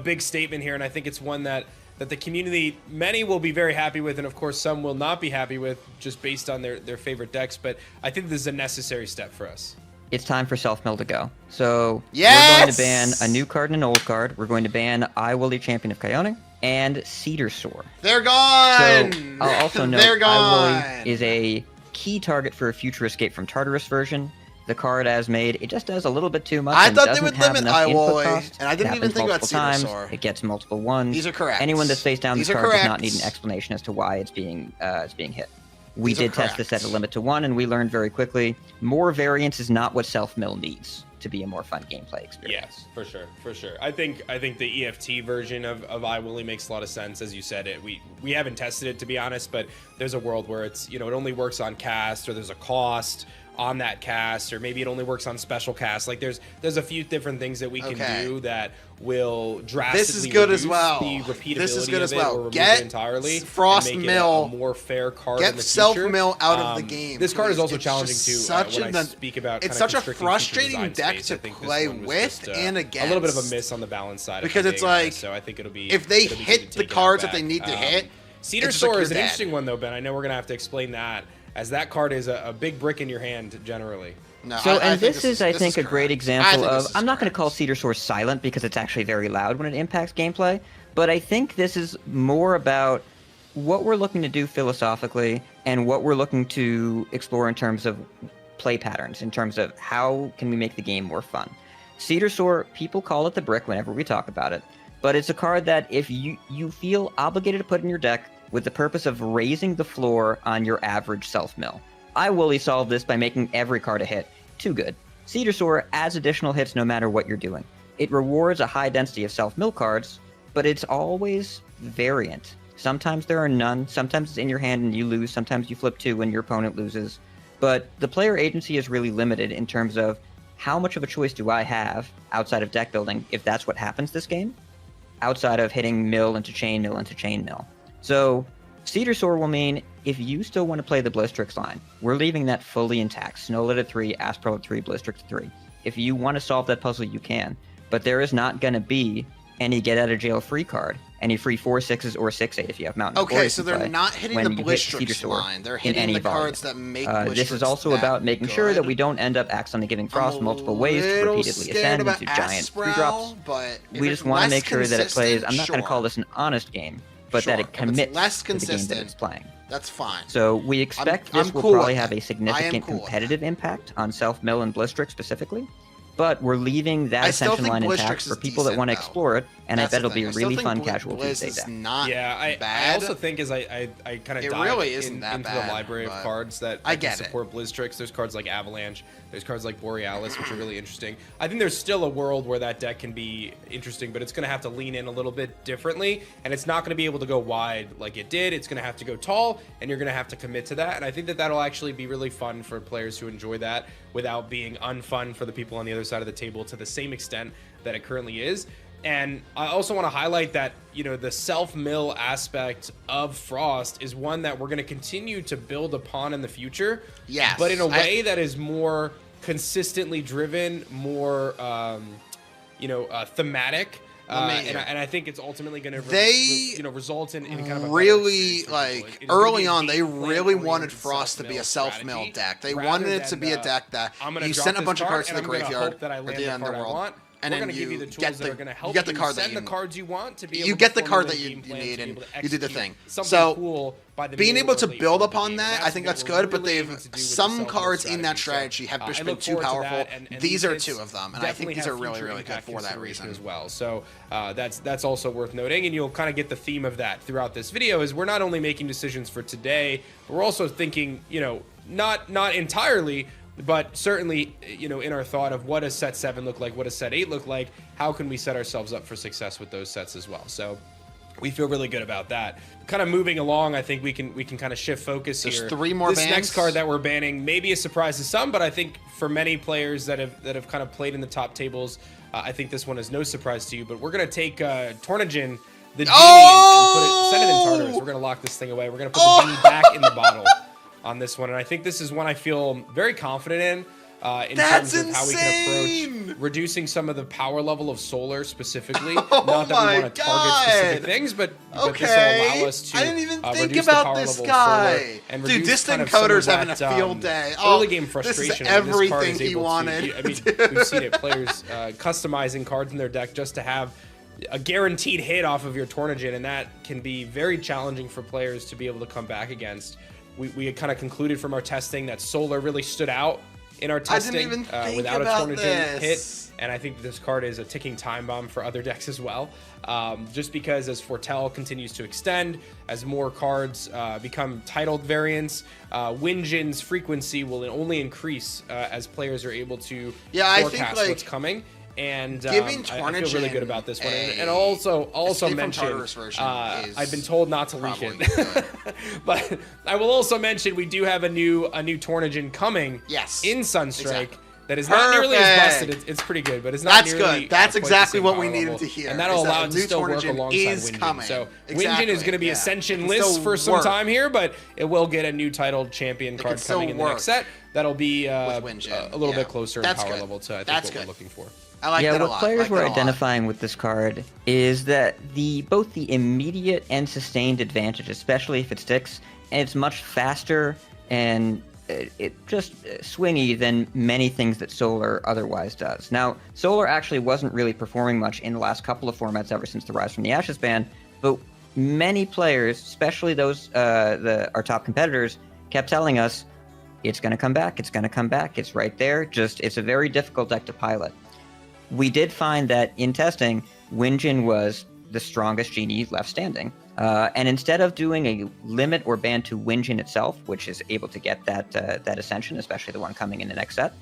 big statement here, and I think it's one that the community, many will be very happy with, and of course some will not be happy with just based on their favorite decks, but I think this is a necessary step for us. It's time for Self-Mill to go. So we're going to ban a new card and an old card. We're going to ban I Will the Champion of Kyone and Cedar Soar. They're gone! So I'll also note I Will is a key target for a future Escape from Tartarus version. The card as made, it just does a little bit too much. I and thought they doesn't would have limit enough input Iwoli, cost. and I didn't even think about Cedarsaur. It gets multiple ones. These are correct. Anyone that's faced down These this are card does correct. not need an explanation as to why it's being hit. We These are did test this at a limit to 1, and we learned very quickly more variance is not what self-mill needs to be a more fun gameplay experience. Yes, for sure. I think the EFT version of iWilly makes a lot of sense, as you said. We haven't tested it, to be honest, but there's a world where it's, you know, it only works on cast, or there's a cost on that cast, or maybe it only works on special cast. Like there's a few different things that we can do that will drastically this is good reduce as well. the repeatability This is good of as it, well. or remove Get it entirely, Frost and make Mill. it a more fair card Get in the self future. mill out of the game. This card is please. also It's challenging just too. Such When I an, speak about it's kind such of a constricting frustrating future deck design to space, I think this play one was with just, and against. A little bit of a miss on the balance side. Because if I'm it's being like, honest, so I think it'll be, if they it'll be good hit to the take it cards back. that they need to hit, Cedar it's like Soar you're is an dead. interesting one though, Ben. I know we're gonna have to explain that, as that card is a big brick in your hand generally. No, I think this is a great example of, I'm not going to call correct. Cedar Source silent because it's actually very loud when it impacts gameplay, but I think this is more about what we're looking to do philosophically and what we're looking to explore in terms of play patterns, in terms of how can we make the game more fun. Cedar Soar, people call it the brick whenever we talk about it, but it's a card that if you feel obligated to put in your deck with the purpose of raising the floor on your average self-mill. iWilly solved this by making every card a hit. Too good. Cedar Soar adds additional hits no matter what you're doing. It rewards a high density of self-mill cards, but it's always variant. Sometimes there are none, sometimes it's in your hand and you lose, sometimes you flip 2 and your opponent loses. But the player agency is really limited in terms of how much of a choice do I have outside of deck building, if that's what happens this game, outside of hitting mill into chain mill into chain mill. So Cedar Soar will mean if you still want to play the Blistrix line, we're leaving that fully intact. Snowlet at 3, Aspral at 3, Blistrix at 3. If you want to solve that puzzle, you can. But there is not going to be any get-out-of-jail free card, any free 4/6s or 6/8 if you have Mountain. Okay, so they're not hitting the Blistrix line. They're hitting the cards that make Blistrix this is also about making sure that we don't end up accidentally giving Frost multiple ways to repeatedly ascend into giant free drops. But we just want to make sure that it plays, I'm not going to call sure. this an honest game, but that it commits to the game that it's playing. That's fine. So we expect this will cool probably with have that. a significant cool with competitive impact on self-mill and Blistrix specifically, but we're leaving that ascension line intact for people that want to explore it, and That's I bet it'll the be thing. a I still really think fun casual Blizz Tuesday is deck. not I bad. also think as I kind of It dive really isn't into that the bad, library of but cards that I can get it. support Blistrix. There's cards like Avalanche. There's cards like Borealis, which are really interesting. I think there's still a world where that deck can be interesting, but it's going to have to lean in a little bit differently, and it's not going to be able to go wide like it did. It's going to have to go tall, and you're going to have to commit to that. And I think that that'll actually be really fun for players who enjoy that without being unfun for the people on the other side of the table to the same extent that it currently is. And I also want to highlight that, you know, the self-mill aspect of Frost is one that we're going to continue to build upon in the future. Yes. But in a way that is more consistently driven, more, thematic. And I think it's ultimately going to result in kind of a really, like, early on, they really wanted Frost to be a self-mill deck. They wanted it to be a deck that you sent a bunch of cards to the graveyard at the end of the world. And then you get the card that you cards you want to be you get the card that you need, and you do the thing. So being able to build upon that, I think that's good. But some cards in that strategy have just been too powerful. These are 2 of them, and I think these are really, really good for that reason as well. So that's also worth noting, and you'll kind of get the theme of that throughout this video. Is we're not only making decisions for today, but we're also thinking, not entirely, but certainly, in our thought of what does set 7 look like, what does set 8 look like, how can we set ourselves up for success with those sets as well. So we feel really good about that. Kind of moving along, I think we can kind of shift focus here. There's 3 more this bans. Next card that we're banning may be a surprise to some, but I think for many players that have kind of played in the top tables, I think this one is no surprise to you. But we're gonna take Tornagin, the genie, and send it in Tartarus. We're gonna lock this thing away. We're gonna put the genie back in the bottle on this one, and I think this is one I feel very confident in terms of how we can approach reducing some of the power level of Solar specifically. Not that we want to target specific things, but this will allow us to I didn't even think reduce about the power this level guy. of Solar and Dude, reduce Distant kind of some of Coder's that, having a field day. early game frustration. This is everything he wanted. I mean, we've seen it, players customizing cards in their deck just to have a guaranteed hit off of your Tornagin, and that can be very challenging for players to be able to come back against. we had kind of concluded from our testing that Solar really stood out in our testing. I didn't even think without about a Tornadin this. hit. And I think that this card is a ticking time bomb for other decks as well. Just because as Foretell continues to extend, as more cards become titled variants, Winjin's frequency will only increase as players are able to forecast what's coming. And I feel really good about this one. And also mention, I've been told not to leak it. But I will also mention we do have a new Tornadin coming in Sunstrike. That is not nearly as busted. It's pretty good, but it's not nearly. That's good. That's exactly what we needed to hear. And that'll allow it to still work alongside Winjin. So Winjin is going to be Ascension list for some time here, but it will get a new titled champion card coming in the next set. That'll be a little bit closer in power level to I think what we're looking for. I like that a lot. What players were identifying with this card is that both the immediate and sustained advantage, especially if it sticks, and it's much faster and it just swingy than many things that Solar otherwise does. Now, Solar actually wasn't really performing much in the last couple of formats ever since the Rise from the Ashes ban, but many players, especially those our top competitors, kept telling us it's going to come back, it's going to come back, it's right there. Just it's a very difficult deck to pilot. We did find that in testing, Winjin was the strongest Genie left standing. And instead of doing a limit or ban to Winjin itself, which is able to get that Ascension, especially the one coming in the next set,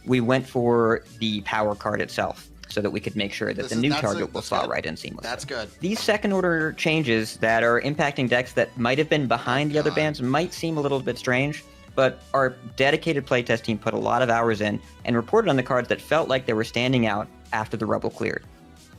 we went for the power card itself so that we could make sure that the new target will slot right in seamlessly. That's good. These second-order changes that are impacting decks that might have been behind the other bans might seem a little bit strange, but our dedicated playtest team put a lot of hours in and reported on the cards that felt like they were standing out after the Rebel cleared.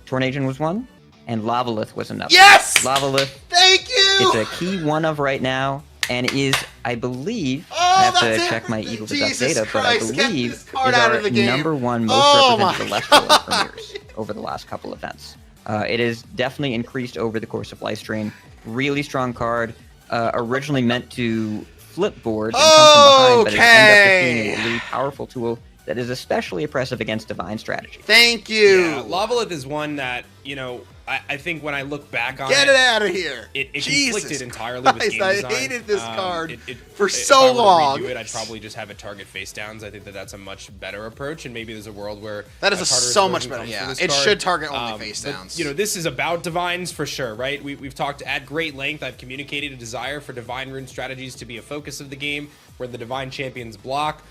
Tornadin was one, and Lavalith was another. Yes! Lavalith. Thank you! It's a key one of right now, and is, I believe, I have to check my Eagle Deduct data, but I believe is our #1 most represented Elestral premieres over the last couple events. It is definitely increased over the course of Livestream. Really strong card. Originally meant to flip board and come from behind, but it ended up being a really powerful tool that is especially oppressive against Divine strategy. Thank you! Yeah, Lavalith is one that, I think when I look back on Get it out of here! It conflicted entirely with game design. I hated this card for so long. If I were to redo it, I'd probably just have it target face downs. I think that's a much better approach, and maybe there's a world where that is so much better. Yeah, it should target only face downs. But, this is about Divines for sure, right? We've talked at great length. I've communicated a desire for Divine rune strategies to be a focus of the game, where the Divine champions block.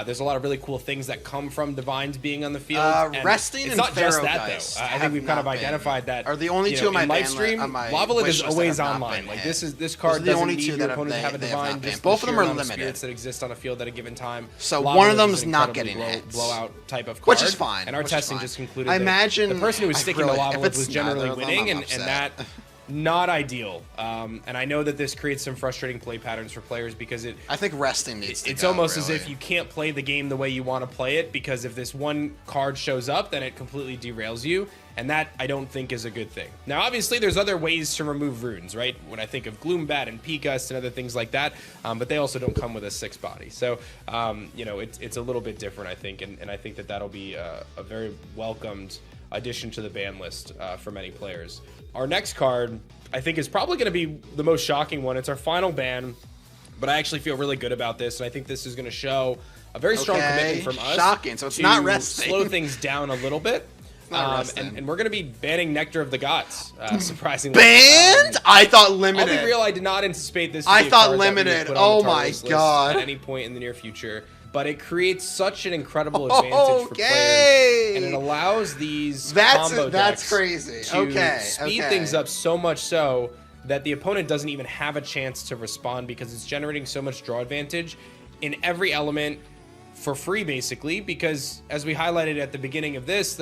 There's a lot of really cool things that come from Divines being on the field. Resting and not just that, though. I think we've kind of identified that. Are the only two of my live stream. Lavalith is always online. Like this card doesn't need your opponent to have a Divine. Just both of them are limited. Spirits that exist on a field at a given time. So one of them is not getting hits. Blowout type of card, which is fine. And our testing just concluded. I imagine the person who was sticking to Lavalith was generally winning, and that. Not ideal, and I know that this creates some frustrating play patterns for players because I think resting needs to It's almost as if you can't play the game the way you want to play it, because if this one card shows up, then it completely derails you, and that I don't think is a good thing. Now, obviously, there's other ways to remove runes, right? When I think of Gloombat and Picast and other things like that, but they also don't come with a 6 body. So, it's a little bit different, I think, and I think that'll be a very welcomed addition to the ban list for many players. Our next card, I think, is probably going to be the most shocking one. It's our final ban, but I actually feel really good about this, and I think this is going to show a very strong commitment from us. Shocking, so it's not resting. Slow things down a little bit. And we're going to be banning Nectar of the Gods, surprisingly. Banned? I thought limited. I'll be real, I did not anticipate this to be a card limited. Oh my god. At any point in the near future. But it creates such an incredible advantage for players, and it allows these combo decks crazy. to speed things up so much so that the opponent doesn't even have a chance to respond, because it's generating so much draw advantage in every element for free, basically. Because as we highlighted at the beginning of this,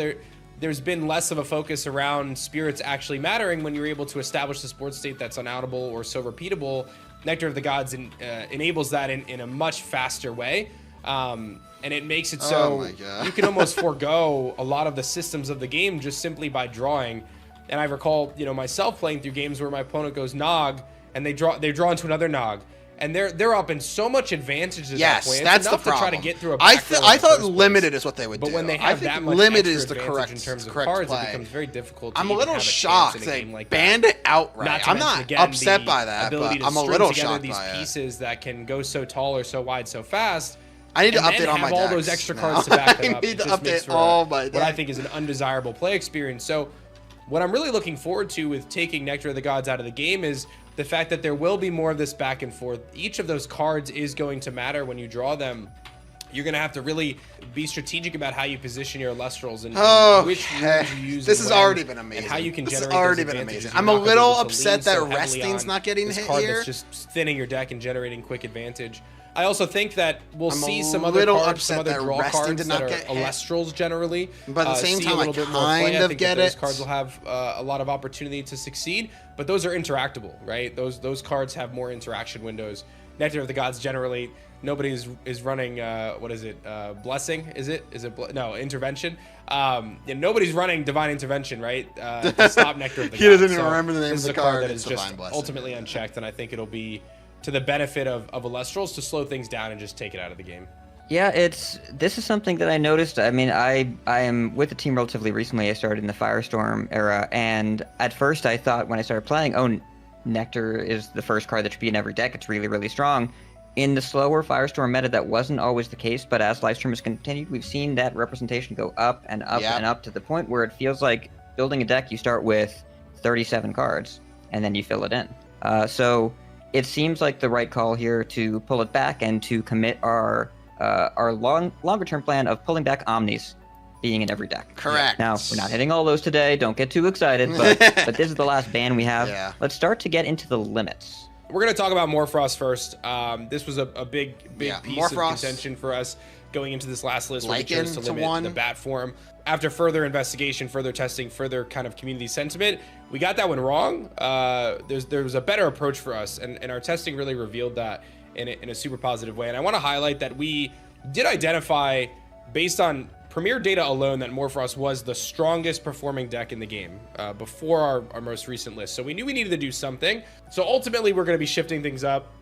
there's been less of a focus around spirits actually mattering when you're able to establish the sports state that's unoutable or so repeatable. Nectar of the Gods enables that in a much faster way. And it makes it so you can almost forego a lot of the systems of the game just simply by drawing. And I recall, myself playing through games where my opponent goes Nog, and they draw into another Nog, And they're up in so much advantage at yes, that point. That's enough the problem. To try to get through a I thought limited is what they would do. But when they have that much limited extra is the advantage correct in terms of correct cards, play. it becomes very difficult. I'm a little shocked they like banned it outright. I'm not again, upset by that, but I'm a little shocked these by it. pieces that can go so tall or so wide so fast. I need to update all my decks. All those extra cards to back them up. I need to update all my decks. What I think is an undesirable play experience. So what I'm really looking forward to with taking Nectar of the Gods out of the game is the fact that there will be more of this back and forth. Each of those cards is going to matter when you draw them. You're going to have to really be strategic about how you position your Elestrals and which rules you use. This has already been amazing. And how you can generate already been amazing. I'm a little upset that Resting's not getting hit here. That's just thinning your deck and generating quick advantage. I also think that we'll see some other cards, some other draw cards that are Elestrals generally. But at the same time, I kind of get it. Those cards will have a lot of opportunity to succeed, but those are interactable, right? Those cards have more interaction windows. Nectar of the Gods generally, nobody is running. What is it? Blessing? Is it? No, Intervention. Nobody's running Divine Intervention, right? To stop Nectar of the Gods. He doesn't even remember the name of the card. That is just ultimately unchecked, and I think it'll be to the benefit of Elestrals to slow things down and just take it out of the game. Yeah, this is something that I noticed. I mean, I am with the team relatively recently. I started in the Firestorm era, and at first I thought when I started playing, oh, Nectar is the first card that should be in every deck. It's really, really strong. In the slower Firestorm meta, that wasn't always the case, but as Livestream has continued, we've seen that representation go up and up and up to the point where it feels like building a deck, you start with 37 cards, and then you fill it in. So it seems like the right call here to pull it back and to commit our longer term plan of pulling back Omnis being in every deck. Correct. Now, we're not hitting all those today. Don't get too excited, but this is the last ban we have. Yeah. Let's start to get into the limits. We're going to talk about Morfrost first. This was a big piece Morfrost, of contention for us going into this last list where we Lycan chose to limit the bat form. After further investigation, further testing, further kind of community sentiment, we got that one wrong. There was a better approach for us, and our testing really revealed that in a super positive way. And I want to highlight that we did identify, based on Premier data alone, that Morfrost was the strongest performing deck in the game before our most recent list. So we knew we needed to do something. So ultimately, we're going to be shifting things up.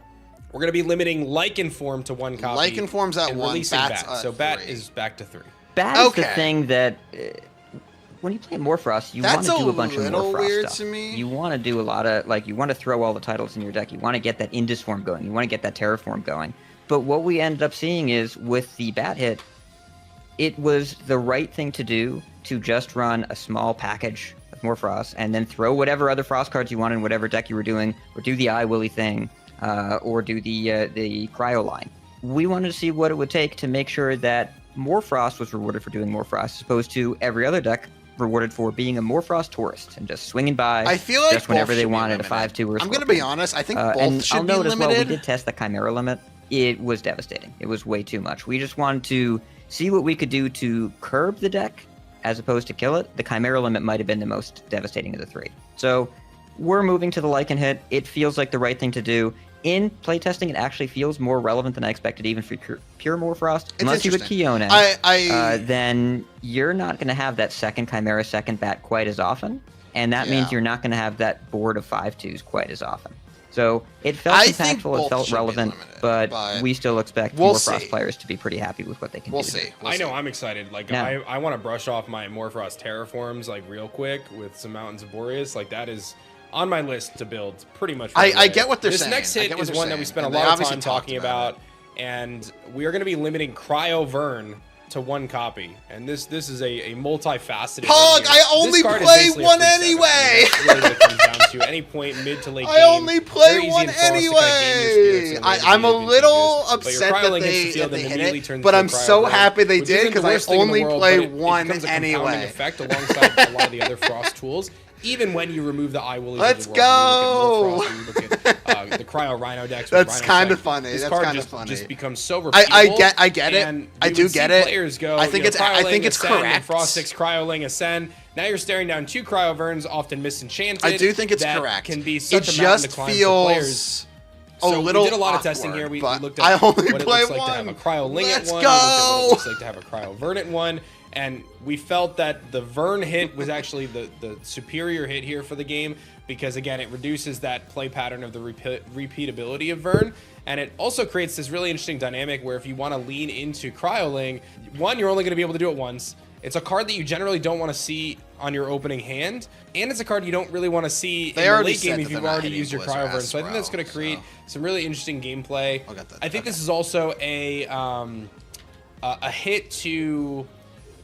We're going to be limiting Lycan form to 1 copy. Lycan form's at 1, Bat's Bat. So Bat is back to 3. Bat is the thing that when you play Morfrost, you want to do a bunch of Morfrost stuff. To me. You want to do a lot of, like, you want to throw all the titles in your deck. You want to get that Indus form going. You want to get that Terraform going. But what we ended up seeing is with the Bat hit, it was the right thing to do to just run a small package of Morfrost and then throw whatever other Frost cards you want in whatever deck you were doing, or do the iWilly thing, or do the Cryo line. We wanted to see what it would take to make sure that Morfrost was rewarded for doing Morfrost, as opposed to every other deck rewarded for being a Morfrost tourist and just swinging by. I feel like just whenever they wanted a 5/2 or. I'm going to be honest. I think both and should I'll be note limited. As well, we did test the Chimera limit. It was devastating. It was way too much. We just wanted to see what we could do to curb the deck as opposed to kill it. The Chimera limit might have been the most devastating of the 3. So we're moving to the Lycan hit. It feels like the right thing to do. In playtesting, it actually feels more relevant than I expected, even for pure Morfrost. Unless you would Kiona, then you're not going to have that second Chimera, second Bat quite as often. And that means you're not going to have that board of 5/2s quite as often. So it felt impactful, it felt relevant, but we still expect Morfrost players to be pretty happy with what they can do. We'll see. I know, I'm excited. Like, I want to brush off my Morfrost Terraforms, like, real quick with some Mountains of Boreas. Like, that is on my list to build pretty much. I get what they're saying. This next hit is one that we spent a lot of time talking about, and we are going to be limiting Cryo Vern to 1 copy, and this is a multifaceted. Pog, I only play one anyway. That's really what it comes down to. Any point mid to late game. I only play one anyway. I'm a little upset that they hit it, but I'm so happy they did because I only play one anyway. Effect alongside a lot of the other Frost tools. Even when you remove the iWillies, let's go. You look at the Cryo Rhino decks. That's kind of funny. This That's kind of funny. Just becomes so repeatable. I get it. I do get it. Players go. I think it's correct. Frost 6 Cryoling Ascend. Now you're staring down 2 Cryo Verns, often misenchanted. I do think it's correct. Can be such it a mountain just to climb for players. So little we did a lot awkward, of testing here. We looked at I only what it play looks like one. to have a Cryo Lingit Let's one. go! We looked at what it looks like to have a Cryo Verdant one. And we felt that the Vern hit was actually the superior hit here for the game because, again, it reduces that play pattern of the repeatability of Vern. And it also creates this really interesting dynamic where if you want to lean into Cryoling, one, you're only going to be able to do it once. It's a card that you generally don't want to see on your opening hand, and it's a card you don't really want to see in the late game if you've already used your Cryo Vern. So I think that's going to create some really interesting gameplay. I think this is also a hit to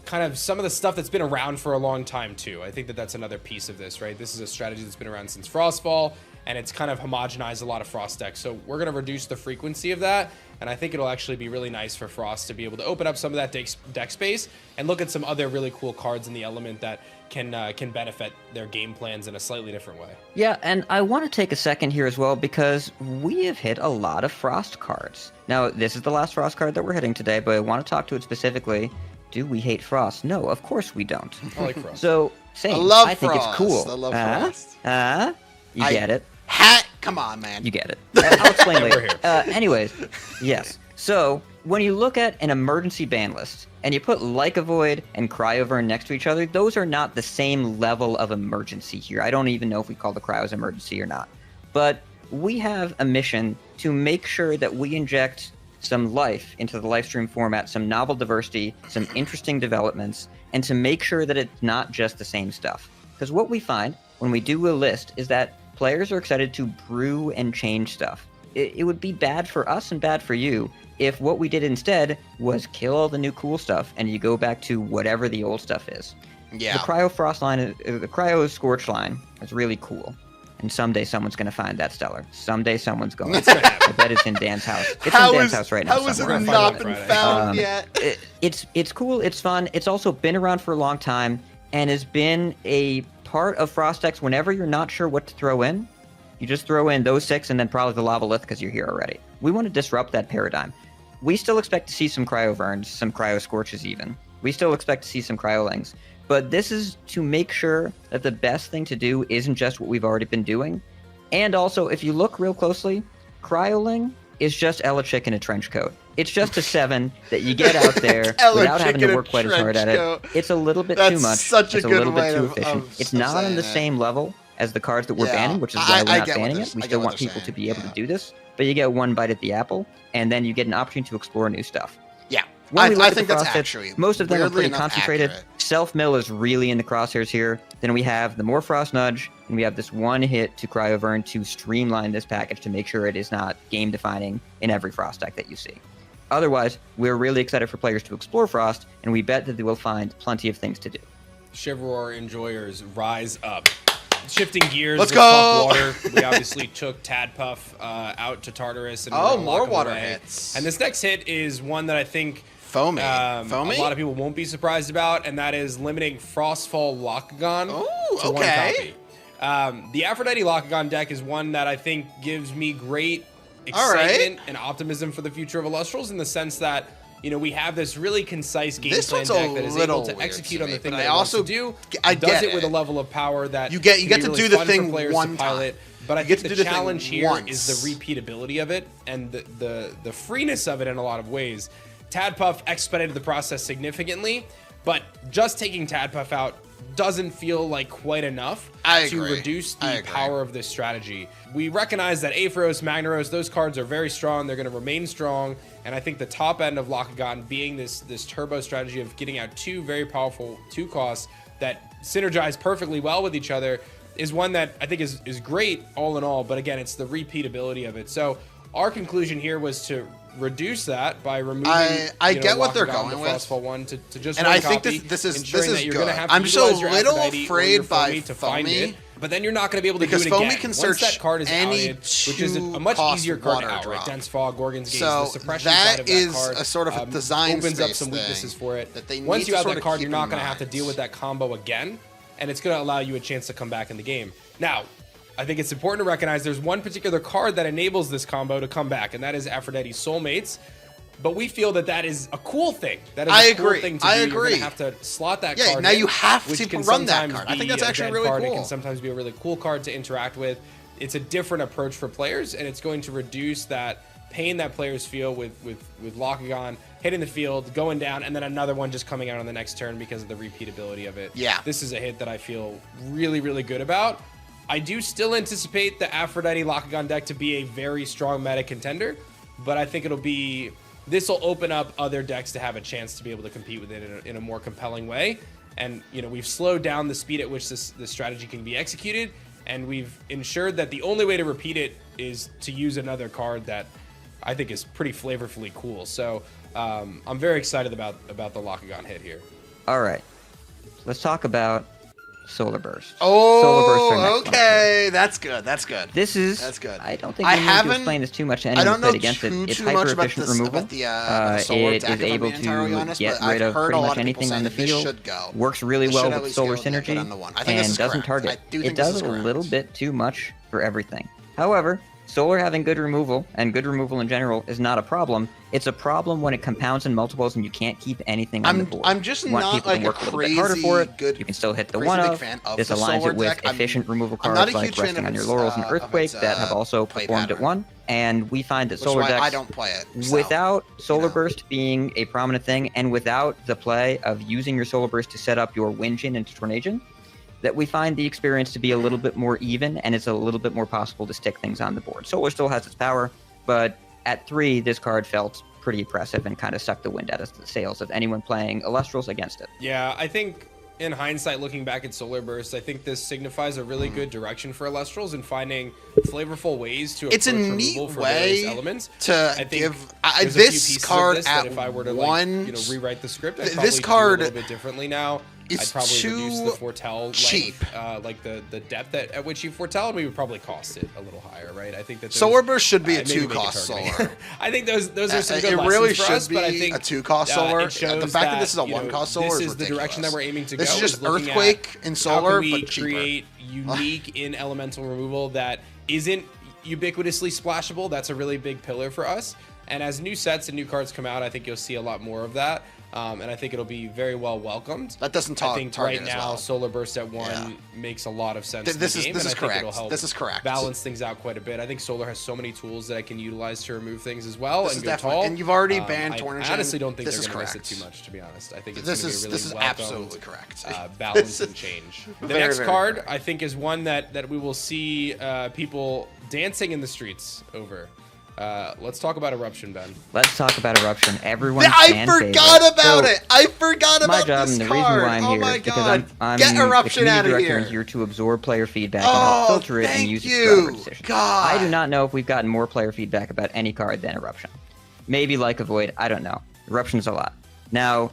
kind of some of the stuff that's been around for a long time too. I think that that's another piece of this, right? This is a strategy that's been around since Frostfall, and it's kind of homogenized a lot of Frost decks. So we're going to reduce the frequency of that, and I think it'll actually be really nice for Frost to be able to open up some of that deck space and look at some other really cool cards in the element that can benefit their game plans in a slightly different way. Yeah, and I want to take a second here as well because we have hit a lot of Frost cards. Now, this is the last Frost card that we're hitting today, but I want to talk to it specifically. Do we hate Frost? No, of course we don't. I like Frost. So, same. I think Frost. It's cool. I love Frost. You get it. Come on, man. You get it. I'll explain later. We're here. Anyways, yes. So, when you look at an emergency ban list, and you put Like a Void and Cryovern next to each other, those are not the same level of emergency here. I don't even know if we call the Cryos emergency or not. But we have a mission to make sure that we inject some life into the live stream format, some novel diversity, some interesting developments, and to make sure that it's not just the same stuff. Because what we find when we do a list is that players are excited to brew and change stuff. It would be bad for us and bad for you if what we did instead was kill all the new cool stuff and you go back to whatever the old stuff is. Yeah. The Cryo Frost line, the Cryo Scorch line is really cool. And someday someone's going to find that stellar. Someday someone's going to. I bet it's in Dan's house. It's in Dan's house right now. How has it somewhere. not been found yet? It's cool. It's fun. It's also been around for a long time and has been a part of Frost decks. Whenever you're not sure what to throw in, you just throw in those 6 and then probably the Lava Lith because you're here already. We want to disrupt that paradigm. We still expect to see some Cryo Verns, some Cryo Scorches even. We still expect to see some Cryolings. But this is to make sure that the best thing to do isn't just what we've already been doing. And also, if you look real closely, Cryoling is just Ella Chick in a trench coat. It's just a 7 that you get out there without having to work quite as hard at it. It's a little bit too much. Such it's a a good little way bit too of efficient. It's not on the same level as the cards that we're banning, which is why we're not banning it. We still want people to be able to do this. But you get one bite at the apple, and then you get an opportunity to explore new stuff. Yeah. I think that's actually most of them are pretty enough concentrated. accurate. Self-mill is really in the crosshairs here. Then we have the more Frost Nudge, and we have this one hit to Cryovern to streamline this package to make sure it is not game-defining in every Frost deck that you see. Otherwise, we're really excited for players to explore Frost, and we bet that they will find plenty of things to do. Chivalry enjoyers, rise up. Shifting gears, let's go. Water. We obviously took Tadpuff out to Tartarus. And more water hits. And this next hit is one that I think Foamy. A lot of people won't be surprised about, and that is limiting Frostfall Locagon to one copy. The Aphrodite Locagon deck is one that I think gives me great excitement and optimism for the future of Elestrals in the sense that, you know, we have this really concise game plan deck that is able to execute on the thing that it wants to do. Does it with a level of power that you get to do the thing one time. But I think the challenge here is the repeat. repeatability of it and the freeness of it in a lot of ways. Tadpuff expedited the process significantly, but just taking Tadpuff out doesn't feel like quite enough to reduce the power of this strategy. We recognize that Aphros, Magnaros, those cards are very strong. They're going to remain strong. And I think the top end of Locagon being this turbo strategy of getting out 2 very powerful 2 costs that synergize perfectly well with each other is one that I think is great all in all. But again, it's the repeatability of it. So our conclusion here was to reduce that by removing. I get what they're going with. Frostfall 1 to just and one I think copy, this is that good. Have I'm to just a little Aphrodite afraid by to find Foamy. It, but then you're not going to be able to because do it again. Foamy can Once search that card is any outed, which is a much easier card to out, right? Dense Fog, Gorgon's Gaze, the suppression side of that card a sort of a design opens up some thing weaknesses for it. That they Once need you to have that card, keep you're not in going to have to mind. deal with that combo again, and it's going to allow you a chance to come back in the game. Now, I think it's important to recognize there's one particular card that enables this combo to come back, and that is Aphrodite Soulmates. But we feel that is a cool thing. That is a cool thing to do. You're going to have to slot that card now in, you have which to can run that sometimes card. I think be that's a actually dead really card. cool. It can sometimes be a really cool card to interact with. it's a different approach for players, and it's going to reduce that pain that players feel with Lockagon hitting the field, going down, and then another one just coming out on the next turn because of the repeatability of it. Yeah. This is a hit that I feel really, really good about. I do still anticipate the Aphrodite Lockagon deck to be a very strong meta contender, but I think this will open up other decks to have a chance to be able to compete with it in a more compelling way. And, you know, we've slowed down the speed at which this strategy can be executed, and we've ensured that the only way to repeat it is to use another card that I think is pretty flavorfully cool. So I'm very excited about the Lockagon hit here. All right, let's talk about Solar Burst. Oh, Solar Burst okay, that's good. That's good. That's good. I don't think we need to explain this too much to anyone who played against it. It's hyper efficient removal. It is able to get rid of pretty much anything on the field. Works really well with Solar Synergy and doesn't target. It does a little bit too much for everything. However, Solar having good removal, and good removal in general, is not a problem. It's a problem when it compounds in multiples and you can't keep anything on the board. I'm just not like a crazy good. You can still hit the one-of. This aligns it with efficient removal cards like Resting on Your Laurels and Earthquake that have also performed at 1. And we find that Solar decks, I don't play it, without Solar Burst being a prominent thing, and without the play of using your Solar Burst to set up your Windjin into Tornadin, that we find the experience to be a little bit more even, and it's a little bit more possible to stick things on the board. Solar still has its power, but at 3, this card felt pretty impressive and kind of sucked the wind out of the sails of anyone playing Elestrals against it. Yeah, I think in hindsight, looking back at Solar Burst, I think this signifies a really good direction for Elestrals in finding flavorful ways to approach removal for various elements. To give this card at if I were to rewrite the script, I'd this probably card do a little bit differently now. I'd probably reduce the foretell cheap, like the depth at which you foretell, and we would probably cost it a little higher, right? I think that Solar Burst should be a 2-cost Solar. I think those are some good lessons really for should us, but I think a 2-cost Solar. The fact that this is a 1-cost Solar this is is the direction that we're aiming to go. This is just Earthquake in Solar, how can we but cheaper. Create unique in elemental removal that isn't ubiquitously splashable. That's a really big pillar for us. And as new sets and new cards come out, I think you'll see a lot more of that. And I think it'll be very well welcomed. That doesn't talk. I think right now, Solar Burst at 1 makes a lot of sense. This is correct. This is correct. Balance things out quite a bit. I think Solar has so many tools that I can utilize to remove things as well. This and is go definitely. tall. And you've already banned Tornado. I honestly don't think they're going to miss it too much, to be honest. I think it's going to be a really this is absolutely correct. Balance and change. The next card, I think, is one that we will see people dancing in the streets over. Let's talk about Eruption, Ben. Let's talk about Eruption. Everyone's I forgot about it. I forgot about this card. My job and the reason why I'm here is because I'm Get Eruption out of here. Here to absorb player feedback and help filter it and use it to drive our decisions. I do not know if we've gotten more player feedback about any card than Eruption. Maybe Like a Void. I don't know. Eruption's a lot. Now,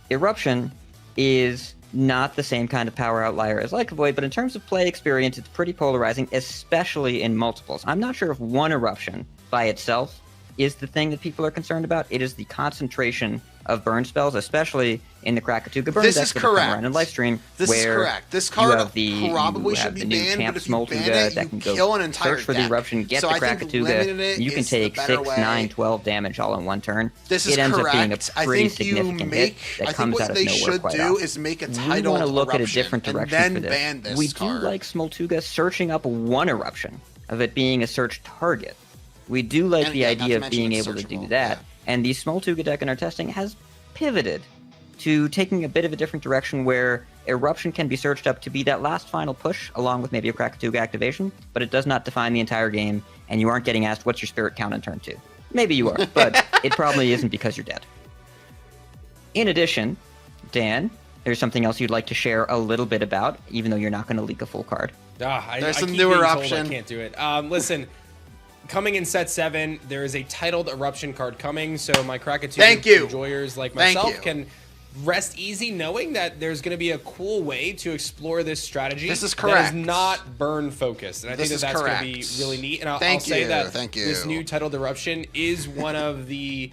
Eruption is not the same kind of power outlier as Like a Void, but in terms of play experience, it's pretty polarizing, especially in multiples. I'm not sure if one Eruption by itself is the thing that people are concerned about. It is the concentration of burn spells, especially in the Krakatuga burn decks that come around in Livestream. This is correct. This card probably should be banned, but if you ban it, that can you kill an entire search for the Eruption, get the Krakatuga, you can take 6, 9, 12 damage all in one turn. This is correct. It ends up being a pretty significant hit that comes out of nowhere quite often. Is make a titled we want to look at a different direction for this. We do like Smoltuga searching up one Eruption, of it being a search target. We do like the idea of being able to do that, and the Smoltuga deck in our testing has pivoted to taking a bit of a different direction where Eruption can be searched up to be that last final push, along with maybe a Krakatuga activation, but it does not define the entire game, and you aren't getting asked what's your spirit count on turn 2. Maybe you are, but it probably isn't because you're dead. In addition, Dan, there's something else you'd like to share a little bit about, even though you're not going to leak a full card. There's some new Eruption. I can't do it. Listen. Coming in set 7, there is a titled Eruption card coming, so my Krakatuga enjoyers like myself can rest easy knowing that there's going to be a cool way to explore this strategy. This is correct. That is not burn focused, and I think that's going to be really neat. And I'll say that this new titled Eruption is one of the.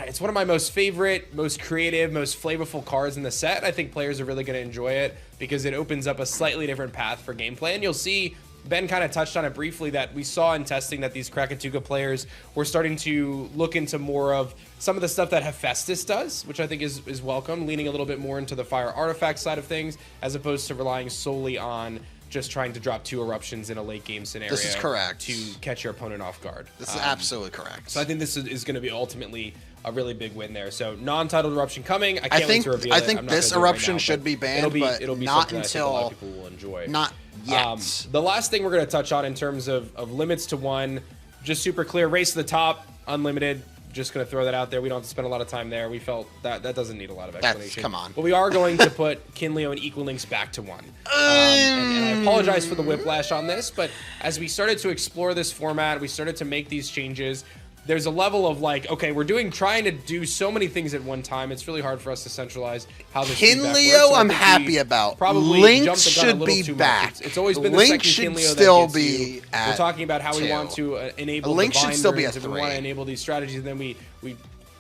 It's one of my most favorite, most creative, most flavorful cards in the set. I think players are really going to enjoy it because it opens up a slightly different path for gameplay, and you'll see. Ben kind of touched on it briefly that we saw in testing that these Krakatuga players were starting to look into more of some of the stuff that Hephaestus does, which I think is welcome, leaning a little bit more into the fire artifact side of things as opposed to relying solely on just trying to drop 2 eruptions in a late game scenario. This is correct. To catch your opponent off guard. This is absolutely correct. So I think this is going to be ultimately a really big win there. So non-titled eruption coming. I can't wait to reveal it. I think this eruption should be banned, but it'll be not until a lot of until people will enjoy. not yet. The last thing we're going to touch on in terms of limits to 1, just super clear, race to the top, unlimited. Just going to throw that out there. We don't have to spend a lot of time there. We felt that doesn't need a lot of explanation. Come on. But we are going to put Kinleo and Equal Links back to 1. And I apologize for the whiplash on this, but as we started to explore this format, we started to make these changes. There's a level of like, okay, we're trying to do so many things at one time. It's really hard for us to centralize how this Kinleo, I'm happy about. Probably Links should be back. It's always been Link the second should Kinleo still that be at we're talking about how 2. we want to enable Link should still be runes, at and we 3. want to enable these strategies, and then we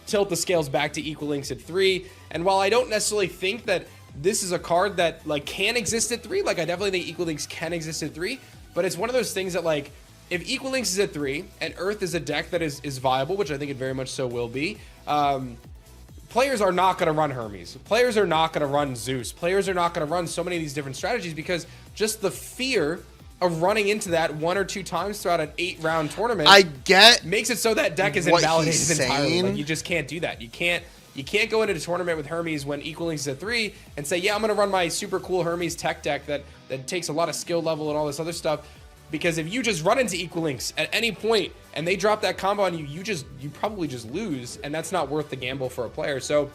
tilt the scales back to Equal Links at 3. And while I don't necessarily think that this is a card that like can exist at 3, like I definitely think Equal Links can exist at 3, but it's one of those things that like if Equal Links is at 3 and Earth is a deck that is viable, which I think it very much so will be, players are not going to run Hermes. Players are not going to run Zeus. Players are not going to run so many of these different strategies because just the fear of running into that 1 or 2 times throughout an 8-round tournament makes it so that deck is invalidated entirely. Like, you just can't do that. You can't go into the tournament with Hermes when Equal Links is at 3 and say, yeah, I'm going to run my super cool Hermes tech deck that takes a lot of skill level and all this other stuff. Because if you just run into Equal Links at any point and they drop that combo on you, you probably just lose, and that's not worth the gamble for a player. So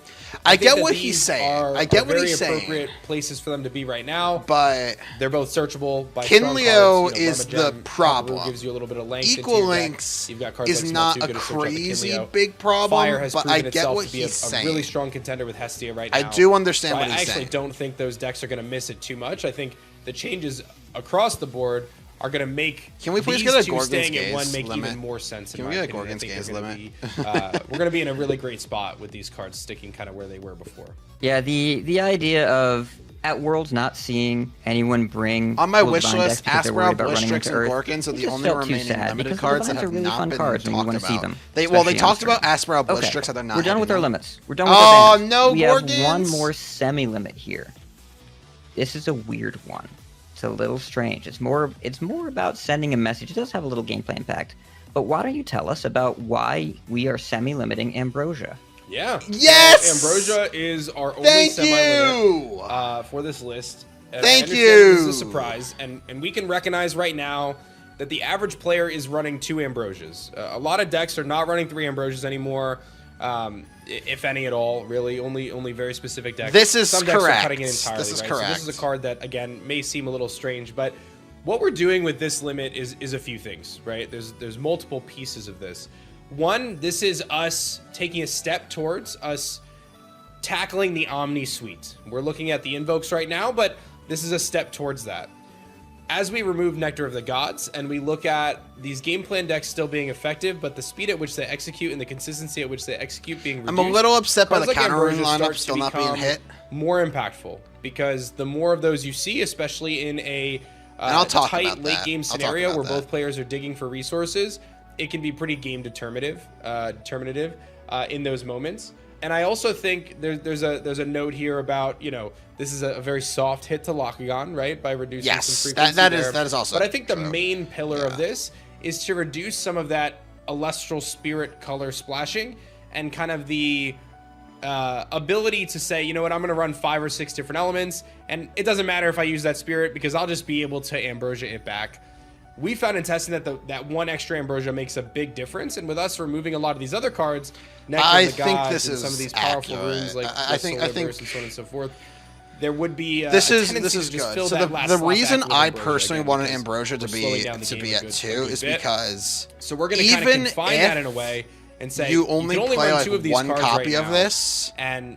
I get what he's saying. I get what he's saying. Appropriate places for them to be right now, but they're both searchable by Kinleo cards. is the problem. Gives you a little bit of length. Equal Links is not a crazy big problem, Fire has but proven I get what to be he's saying. A really strong contender with Hestia right now. I do understand what I he's saying. actually don't think those decks are going to miss it too much. I think the changes across the board are going to make Can we please these get a two Gorgon's staying at Gaze 1 make limit? even more sense. Can we get a Gorgon's Gaze limit? We're going to be in a really great spot with these cards sticking kind of where they were before. Yeah, the idea of at Worlds not seeing anyone bring on my wish Divine list, decks because they're worried about running Blistrix, into and Earth, Gorgons are it the just only felt too remaining sad limited because cards the that have really not fun been cards when you talked want to see about. them. They especially talked on about Aspral Okay, Blistrix, so they're not. we're done with our them. limits. We're done with our bans. No, we Gorgons! have one more semi-limit here. This is a weird one. It's a little strange. It's more about sending a message. It does have a little gameplay impact. But why don't you tell us about why we are semi-limiting Ambrosia? Yeah. Yes! So Ambrosia is our only semi-limit for this list. Thank you. This is a surprise, and we can recognize right now that the average player is running 2 Ambrosias. A lot of decks are not running 3 Ambrosias anymore, if any at all. Really, only very specific decks. This is Some correct. Decks are cutting it entirely, this is right? correct. So this is a card that again may seem a little strange, but what we're doing with this limit is a few things, right? There's multiple pieces of this. One, this is us taking a step towards us tackling the Omni Suite. We're looking at the Invokes right now, but this is a step towards that. As we remove Nectar of the Gods and we look at these game plan decks still being effective, but the speed at which they execute and the consistency at which they execute being reduced, I'm a little upset by the like counter rune Ambrosia lineup starts still to not being become hit. more impactful, because the more of those you see, especially in a tight late game scenario where both players are digging for resources, it can be pretty game determinative in those moments. And I also think there's a note here about, this is a very soft hit to Lockagon, right? By reducing some frequency that is also. But I think true. the main pillar of this is to reduce some of that Elestral Spirit color splashing and kind of the ability to say, you know what, I'm going to run 5 or 6 different elements, and it doesn't matter if I use that Spirit because I'll just be able to Ambrosia it back. We found in testing that that one extra Ambrosia makes a big difference, and with us removing a lot of these other cards, Nectar of the Gods and some of these powerful runes like I think and so on and so forth, there would be this is good. So the reason I personally wanted Ambrosia to be at 2 is because so we're going to kind of confine that in a way and say you only play like 1 copy of this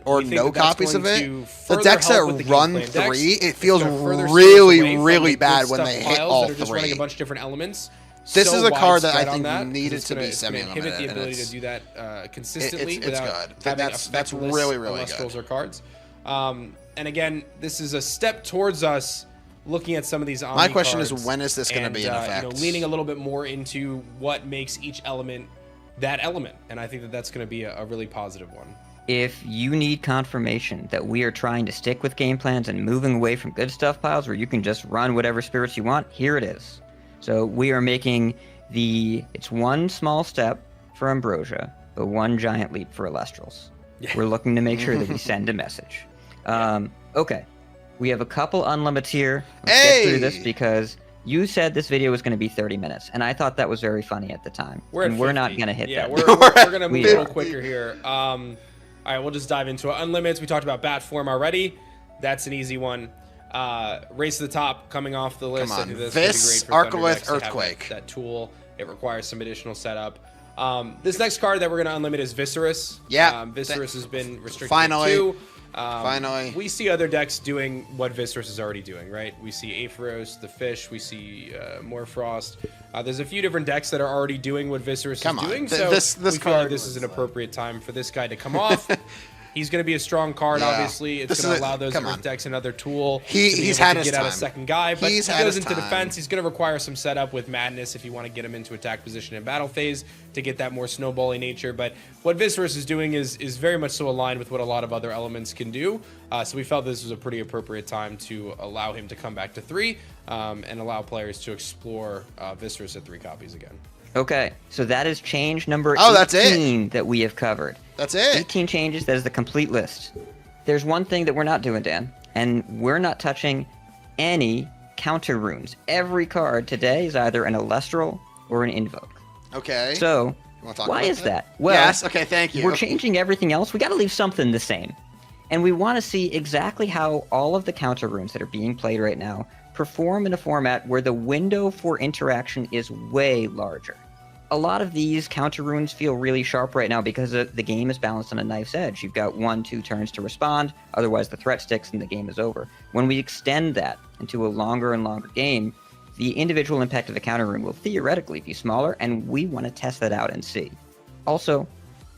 or no copies of it. The decks that run 3, it feels really bad when they hit all 3. Just running a bunch of different elements. This is a card that I think needed to be semi-limited. Inhibit the ability to do that consistently without good. That's really good. Or cards. And again, this is a step towards us looking at some of these Omni My question cards is, when is this going to be in effect? Leaning a little bit more into what makes each element that element, and I think that's going to be a really positive one. if you need confirmation that we are trying to stick with game plans and moving away from good stuff piles where you can just run whatever spirits you want, here it is. So we are making it's one small step for Ambrosia, but one giant leap for Elestrals. Yeah. We're looking to make sure that we send a message. Okay, we have a couple unlimits here. Let's get through this because you said this video was going to be 30 minutes, and I thought that was very funny at the time. We're not going to hit that. We're going to move a little quicker here. All right, we'll just dive into it. Unlimits, we talked about bat form already. That's an easy one. Race to the top coming off the list. Come on. I think that's Vis, gonna be great for Arcolith, Earthquake. that tool. It requires some additional setup. This next card that we're going to unlimit is Viscerus. Yeah. Viscerus has been restricted Finally. to 2. Finally. We see other decks doing what Viscerus is already doing, right? We see Aepharos, the fish. We see Morfrost. There's a few different decks that are already doing what Viscerus is doing. So this we feel like this is an appropriate time for this guy to come off. He's going to be a strong card, obviously. It's going to allow those Earth decks another tool he's had to get out a second guy. But he goes into defense. He's going to require some setup with Madness if you want to get him into attack position in battle phase to get that more snowballing nature. But what Viscerus is doing is very much so aligned with what a lot of other elements can do. So we felt this was a pretty appropriate time to allow him to come back to 3 and allow players to explore Viscerus at 3 copies again. Okay, so that is change number 18 that we have covered. That's it. 18 changes, that is the complete list. There's one thing that we're not doing, Dan, and we're not touching any counter runes. Every card today is either an Elestral or an Invoke. Okay. So, why is that? Well, yes, okay, thank you. We're changing everything else. We got to leave something the same. And we want to see exactly how all of the counter runes that are being played right now perform in a format where the window for interaction is way larger. A lot of these counter runes feel really sharp right now because the game is balanced on a knife's edge. You've got 1-2 turns to respond, otherwise the threat sticks and the game is over. When we extend that into a longer and longer game, the individual impact of the counter rune will theoretically be smaller, and we want to test that out and see. Also,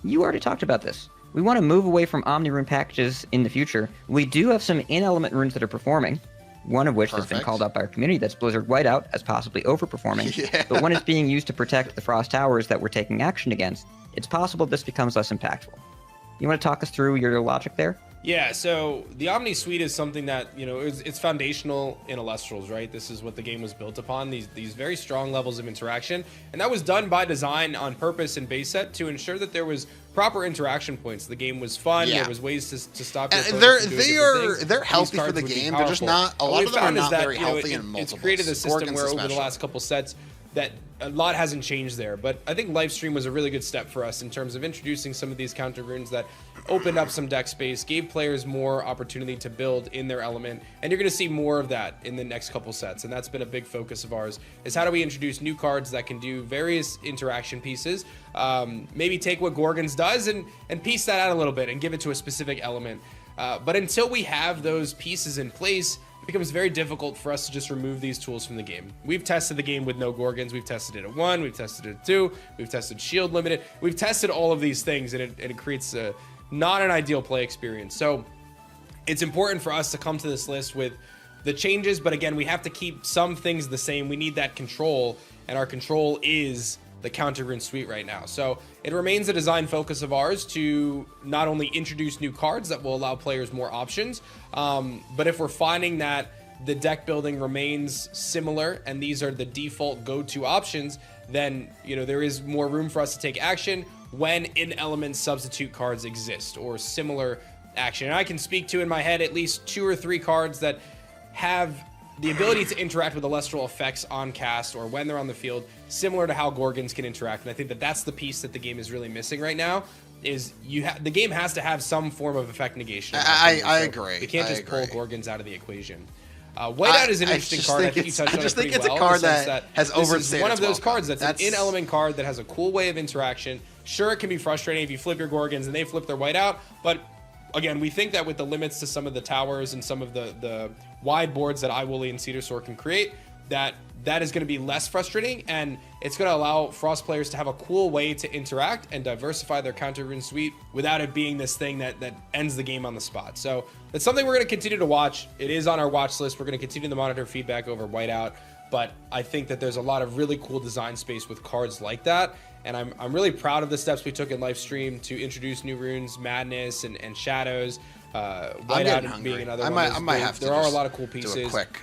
you already talked about this. We want to move away from Omni-Rune packages in the future. We do have some in-element runes that are performing, one of which has been called out by our community, that's Blizzard Whiteout, as possibly overperforming. Yeah. But when it's being used to protect the Frost Towers that we're taking action against, it's possible this becomes less impactful. You want to talk us through your logic there? Yeah, so the Omni Suite is something that, it's foundational in Elestrals, right? This is what the game was built upon, these very strong levels of interaction. And that was done by design on purpose in base set to ensure that there was proper interaction points. The game was fun. Yeah. There was ways to stop your they're healthy for the game. They're just not, a lot of them are not very healthy in multiples. It's created a system where over the last couple sets that a lot hasn't changed there, but I think Livestream was a really good step for us in terms of introducing some of these counter runes that opened up some deck space, gave players more opportunity to build in their element, and you're going to see more of that in the next couple sets, and that's been a big focus of ours, is how do we introduce new cards that can do various interaction pieces, maybe take what Gorgons does and piece that out a little bit and give it to a specific element. But until we have those pieces in place, it becomes very difficult for us to just remove these tools from the game. We've tested the game with no Gorgons. We've tested it at 1. We've tested it at 2. We've tested shield limited. We've tested all of these things, and it creates not an ideal play experience. So it's important for us to come to this list with the changes, but again, we have to keep some things the same. We need that control, and our control is the counter rune suite right now. So it remains a design focus of ours to not only introduce new cards that will allow players more options, but if we're finding that the deck building remains similar and these are the default go-to options, then there is more room for us to take action when in-element substitute cards exist or similar action. And I can speak to in my head at least 2 or 3 cards that have the ability to interact with Elestral effects on cast or when they're on the field, similar to how Gorgons can interact. And I think that that's the piece that the game is really missing right now, is the game has to have some form of effect negation. I agree. We can't just pull Gorgons out of the equation. Whiteout is an interesting card. I think you touched on it pretty well. I just think it's a card that has overstayed. One of those cards that's an in-element card that has a cool way of interaction. Sure, it can be frustrating if you flip your Gorgons and they flip their Whiteout, but again, we think that with the limits to some of the towers and some of the wide boards that iWooly and Cedar Sword can create, that is going to be less frustrating, and it's going to allow Frost players to have a cool way to interact and diversify their counter rune suite without it being this thing that ends the game on the spot. So that's something we're going to continue to watch. It is on our watch list. We're going to continue to monitor feedback over Whiteout, but I think that there's a lot of really cool design space with cards like that, And I'm really proud of the steps we took in live stream to introduce new runes, Madness and Shadows. Whiteout being another one. I might have to. There are a lot of cool pieces.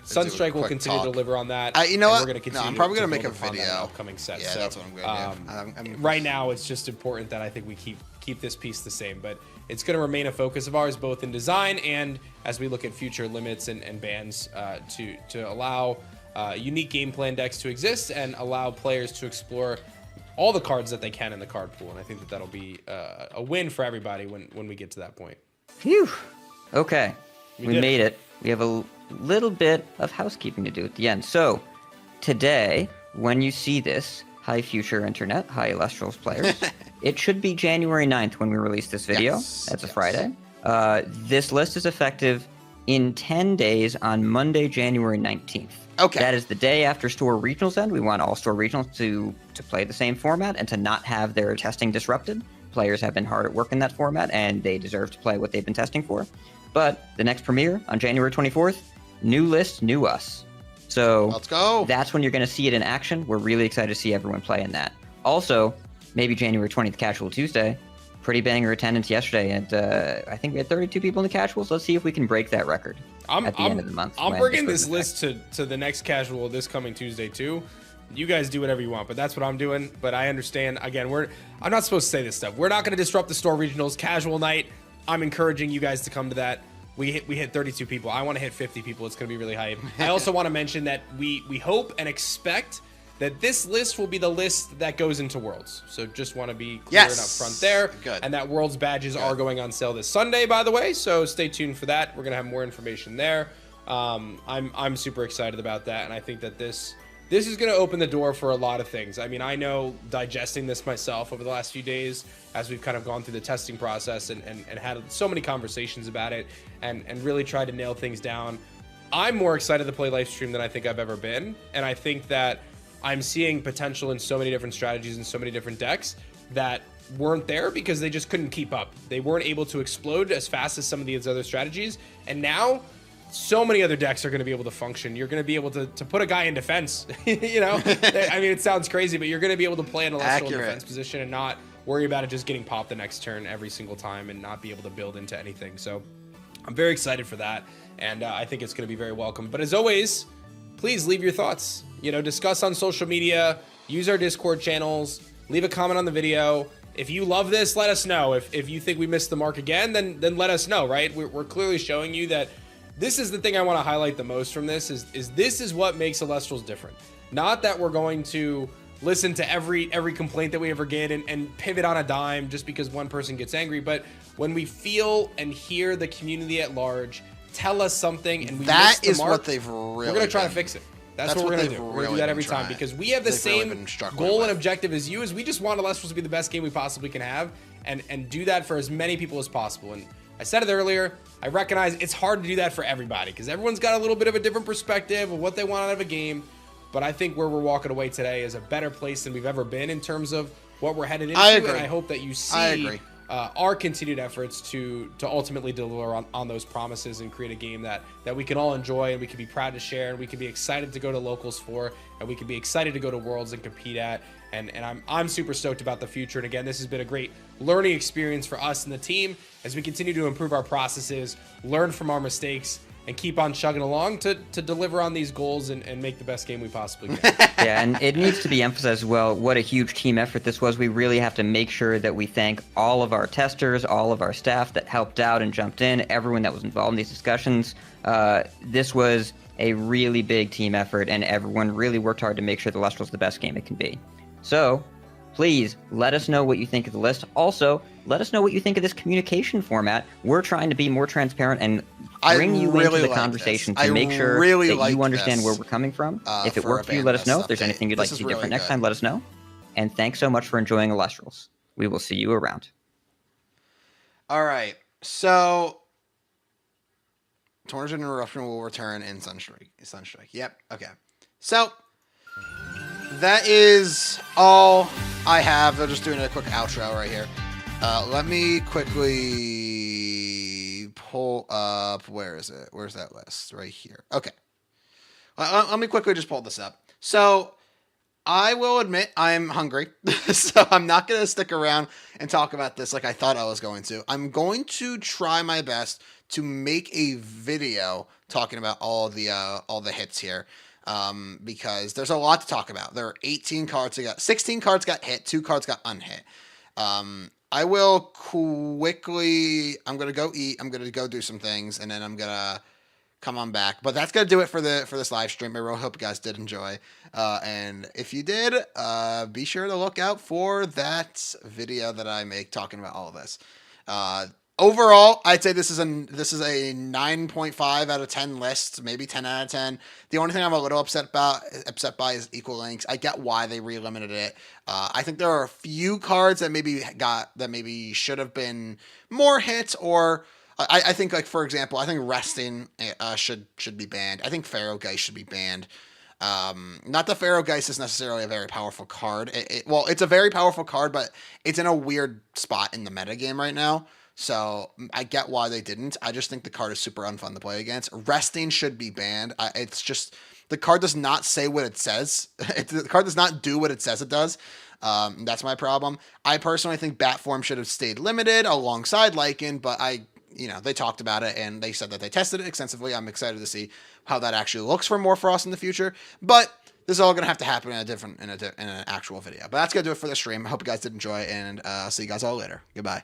Sunstrike will continue to deliver on that. You know what? We're going to continue. I'm probably going to make a video. Upcoming set. Yeah, so, that's what I'm going to do. Right now, it's just important that I think we keep this piece the same, but it's going to remain a focus of ours, both in design and as we look at future limits and bans to allow unique game plan decks to exist and allow players to explore all the cards that they can in the card pool. And I think that'll be a win for everybody when we get to that point. Phew. Okay. We made it. We have a little bit of housekeeping to do at the end. So, today, when you see this, hi future internet, hi Elestrals players, it should be January 9th when we release this video. Yes, That's a Friday. This list is effective in 10 days on Monday, January 19th. Okay. That is the day after store regionals end. We want all store regionals to play the same format and to not have their testing disrupted. Players have been hard at work in that format, and they deserve to play what they've been testing for. But the next premiere on January 24th, new list, new us. So let's go. That's when you're going to see it in action. We're really excited to see everyone play in that. Also, maybe January 20th, Casual Tuesday. Pretty banger attendance yesterday, and I think we had 32 people in the casuals. Let's see if we can break that record at the end of the month. I'm bringing this list to the next casual this coming Tuesday too. You guys do whatever you want, but that's what I'm doing. But I understand. Again, I'm not supposed to say this stuff. We're not going to disrupt the store regionals. Casual night. I'm encouraging you guys to come to that. We hit 32 people. I want to hit 50 people. It's going to be really hype. I also want to mention that we hope and expect that this list will be the list that goes into Worlds. So just want to be clear and up front there. Good. And that Worlds badges are going on sale this Sunday, by the way. So stay tuned for that. We're going to have more information there. I'm super excited about that, and I think that this is going to open the door for a lot of things. I mean, I know digesting this myself over the last few days as we've kind of gone through the testing process and had so many conversations about it and really tried to nail things down. I'm more excited to play live stream than I think I've ever been, and I think that I'm seeing potential in so many different strategies and so many different decks that weren't there because they just couldn't keep up. They weren't able to explode as fast as some of these other strategies, and now so many other decks are going to be able to function. You're going to be able to put a guy in defense. You know, I mean, it sounds crazy, but you're going to be able to play in a Celestial defense position and not worry about it just getting popped the next turn every single time and not be able to build into anything. So I'm very excited for that, and I think it's going to be very welcome. But as always, please leave your thoughts. You know, discuss on social media, use our Discord channels, leave a comment on the video. If you love this, let us know. If you think we missed the mark again, then let us know, right? We're clearly showing you that this is the thing I want to highlight the most from this is this is what makes Elestrals different. Not that we're going to listen to every complaint that we ever get and pivot on a dime just because one person gets angry, but when we feel and hear the community at large tell us something and we miss the mark, what they've really we're going to try to fix it. That's what we're going to do. We're going to do that every time because we have the same goal and objective as you. Is we just want Elestrals to be the best game we possibly can have and do that for as many people as possible. And I said it earlier, I recognize it's hard to do that for everybody because everyone's got a little bit of a different perspective of what they want out of a game. But I think where we're walking away today is a better place than we've ever been in terms of what we're headed into. I agree. And I hope that you see our continued efforts to ultimately deliver on those promises and create a game that we can all enjoy and we can be proud to share and we can be excited to go to locals for and we can be excited to go to Worlds and compete at. And I'm super stoked about the future. And again, this has been a great learning experience for us and the team as we continue to improve our processes, learn from our mistakes, and keep on chugging along to deliver on these goals and make the best game we possibly can. Yeah, and it needs to be emphasized as well what a huge team effort this was. We really have to make sure that we thank all of our testers, all of our staff that helped out and jumped in, everyone that was involved in these discussions. This was a really big team effort, and everyone really worked hard to make sure the Elestrals was the best game it can be. So, please let us know what you think of the list. Also, let us know what you think of this communication format. We're trying to be more transparent and bring you into the conversation to make sure that you understand where we're coming from. If it worked for you, let us know. If there's anything you'd like to see different next time, let us know. And thanks so much for enjoying Elestrals. We will see you around. All right. So, Tornage Interruption will return in Sunstrike. Yep. Okay. So, that is all I have. They're just doing a quick outro right here. Let me quickly pull up. Where is it? Where's that list? Right here. Okay. Let me quickly just pull this up. So, I will admit I'm hungry, so I'm not going to stick around and talk about this like I thought I was going to. I'm going to try my best to make a video talking about all the hits here, because there's a lot to talk about. There are 18 cards that got 16 cards got hit, 2 cards got unhit. I will quickly. I'm gonna go eat. I'm gonna go do some things, and then I'm gonna come on back. But that's gonna do it for this live stream. I really hope you guys did enjoy. And if you did, be sure to look out for that video that I make talking about all of this. Overall, I'd say this is a 9.5 out of 10 list, maybe 10 out of 10. The only thing I'm a little upset by is equal links. I get why they re-limited it. I think there are a few cards that maybe should have been more hits, or I think, like, for example, I think resting should be banned. I think Pharaoh Geist should be banned. Not that Pharaoh Geist is necessarily a very powerful card. It's a very powerful card, but it's in a weird spot in the metagame right now. So I get why they didn't. I just think the card is super unfun to play against. Resting should be banned. It's just the card does not say what it says. The card does not do what it says it does. That's my problem. I personally think Bat Form should have stayed limited alongside Lycan, but they talked about it and they said that they tested it extensively. I'm excited to see how that actually looks for Morphrost in the future. But this is all going to have to happen in an actual video. But that's going to do it for the stream. I hope you guys did enjoy, and I'll see you guys all later. Goodbye.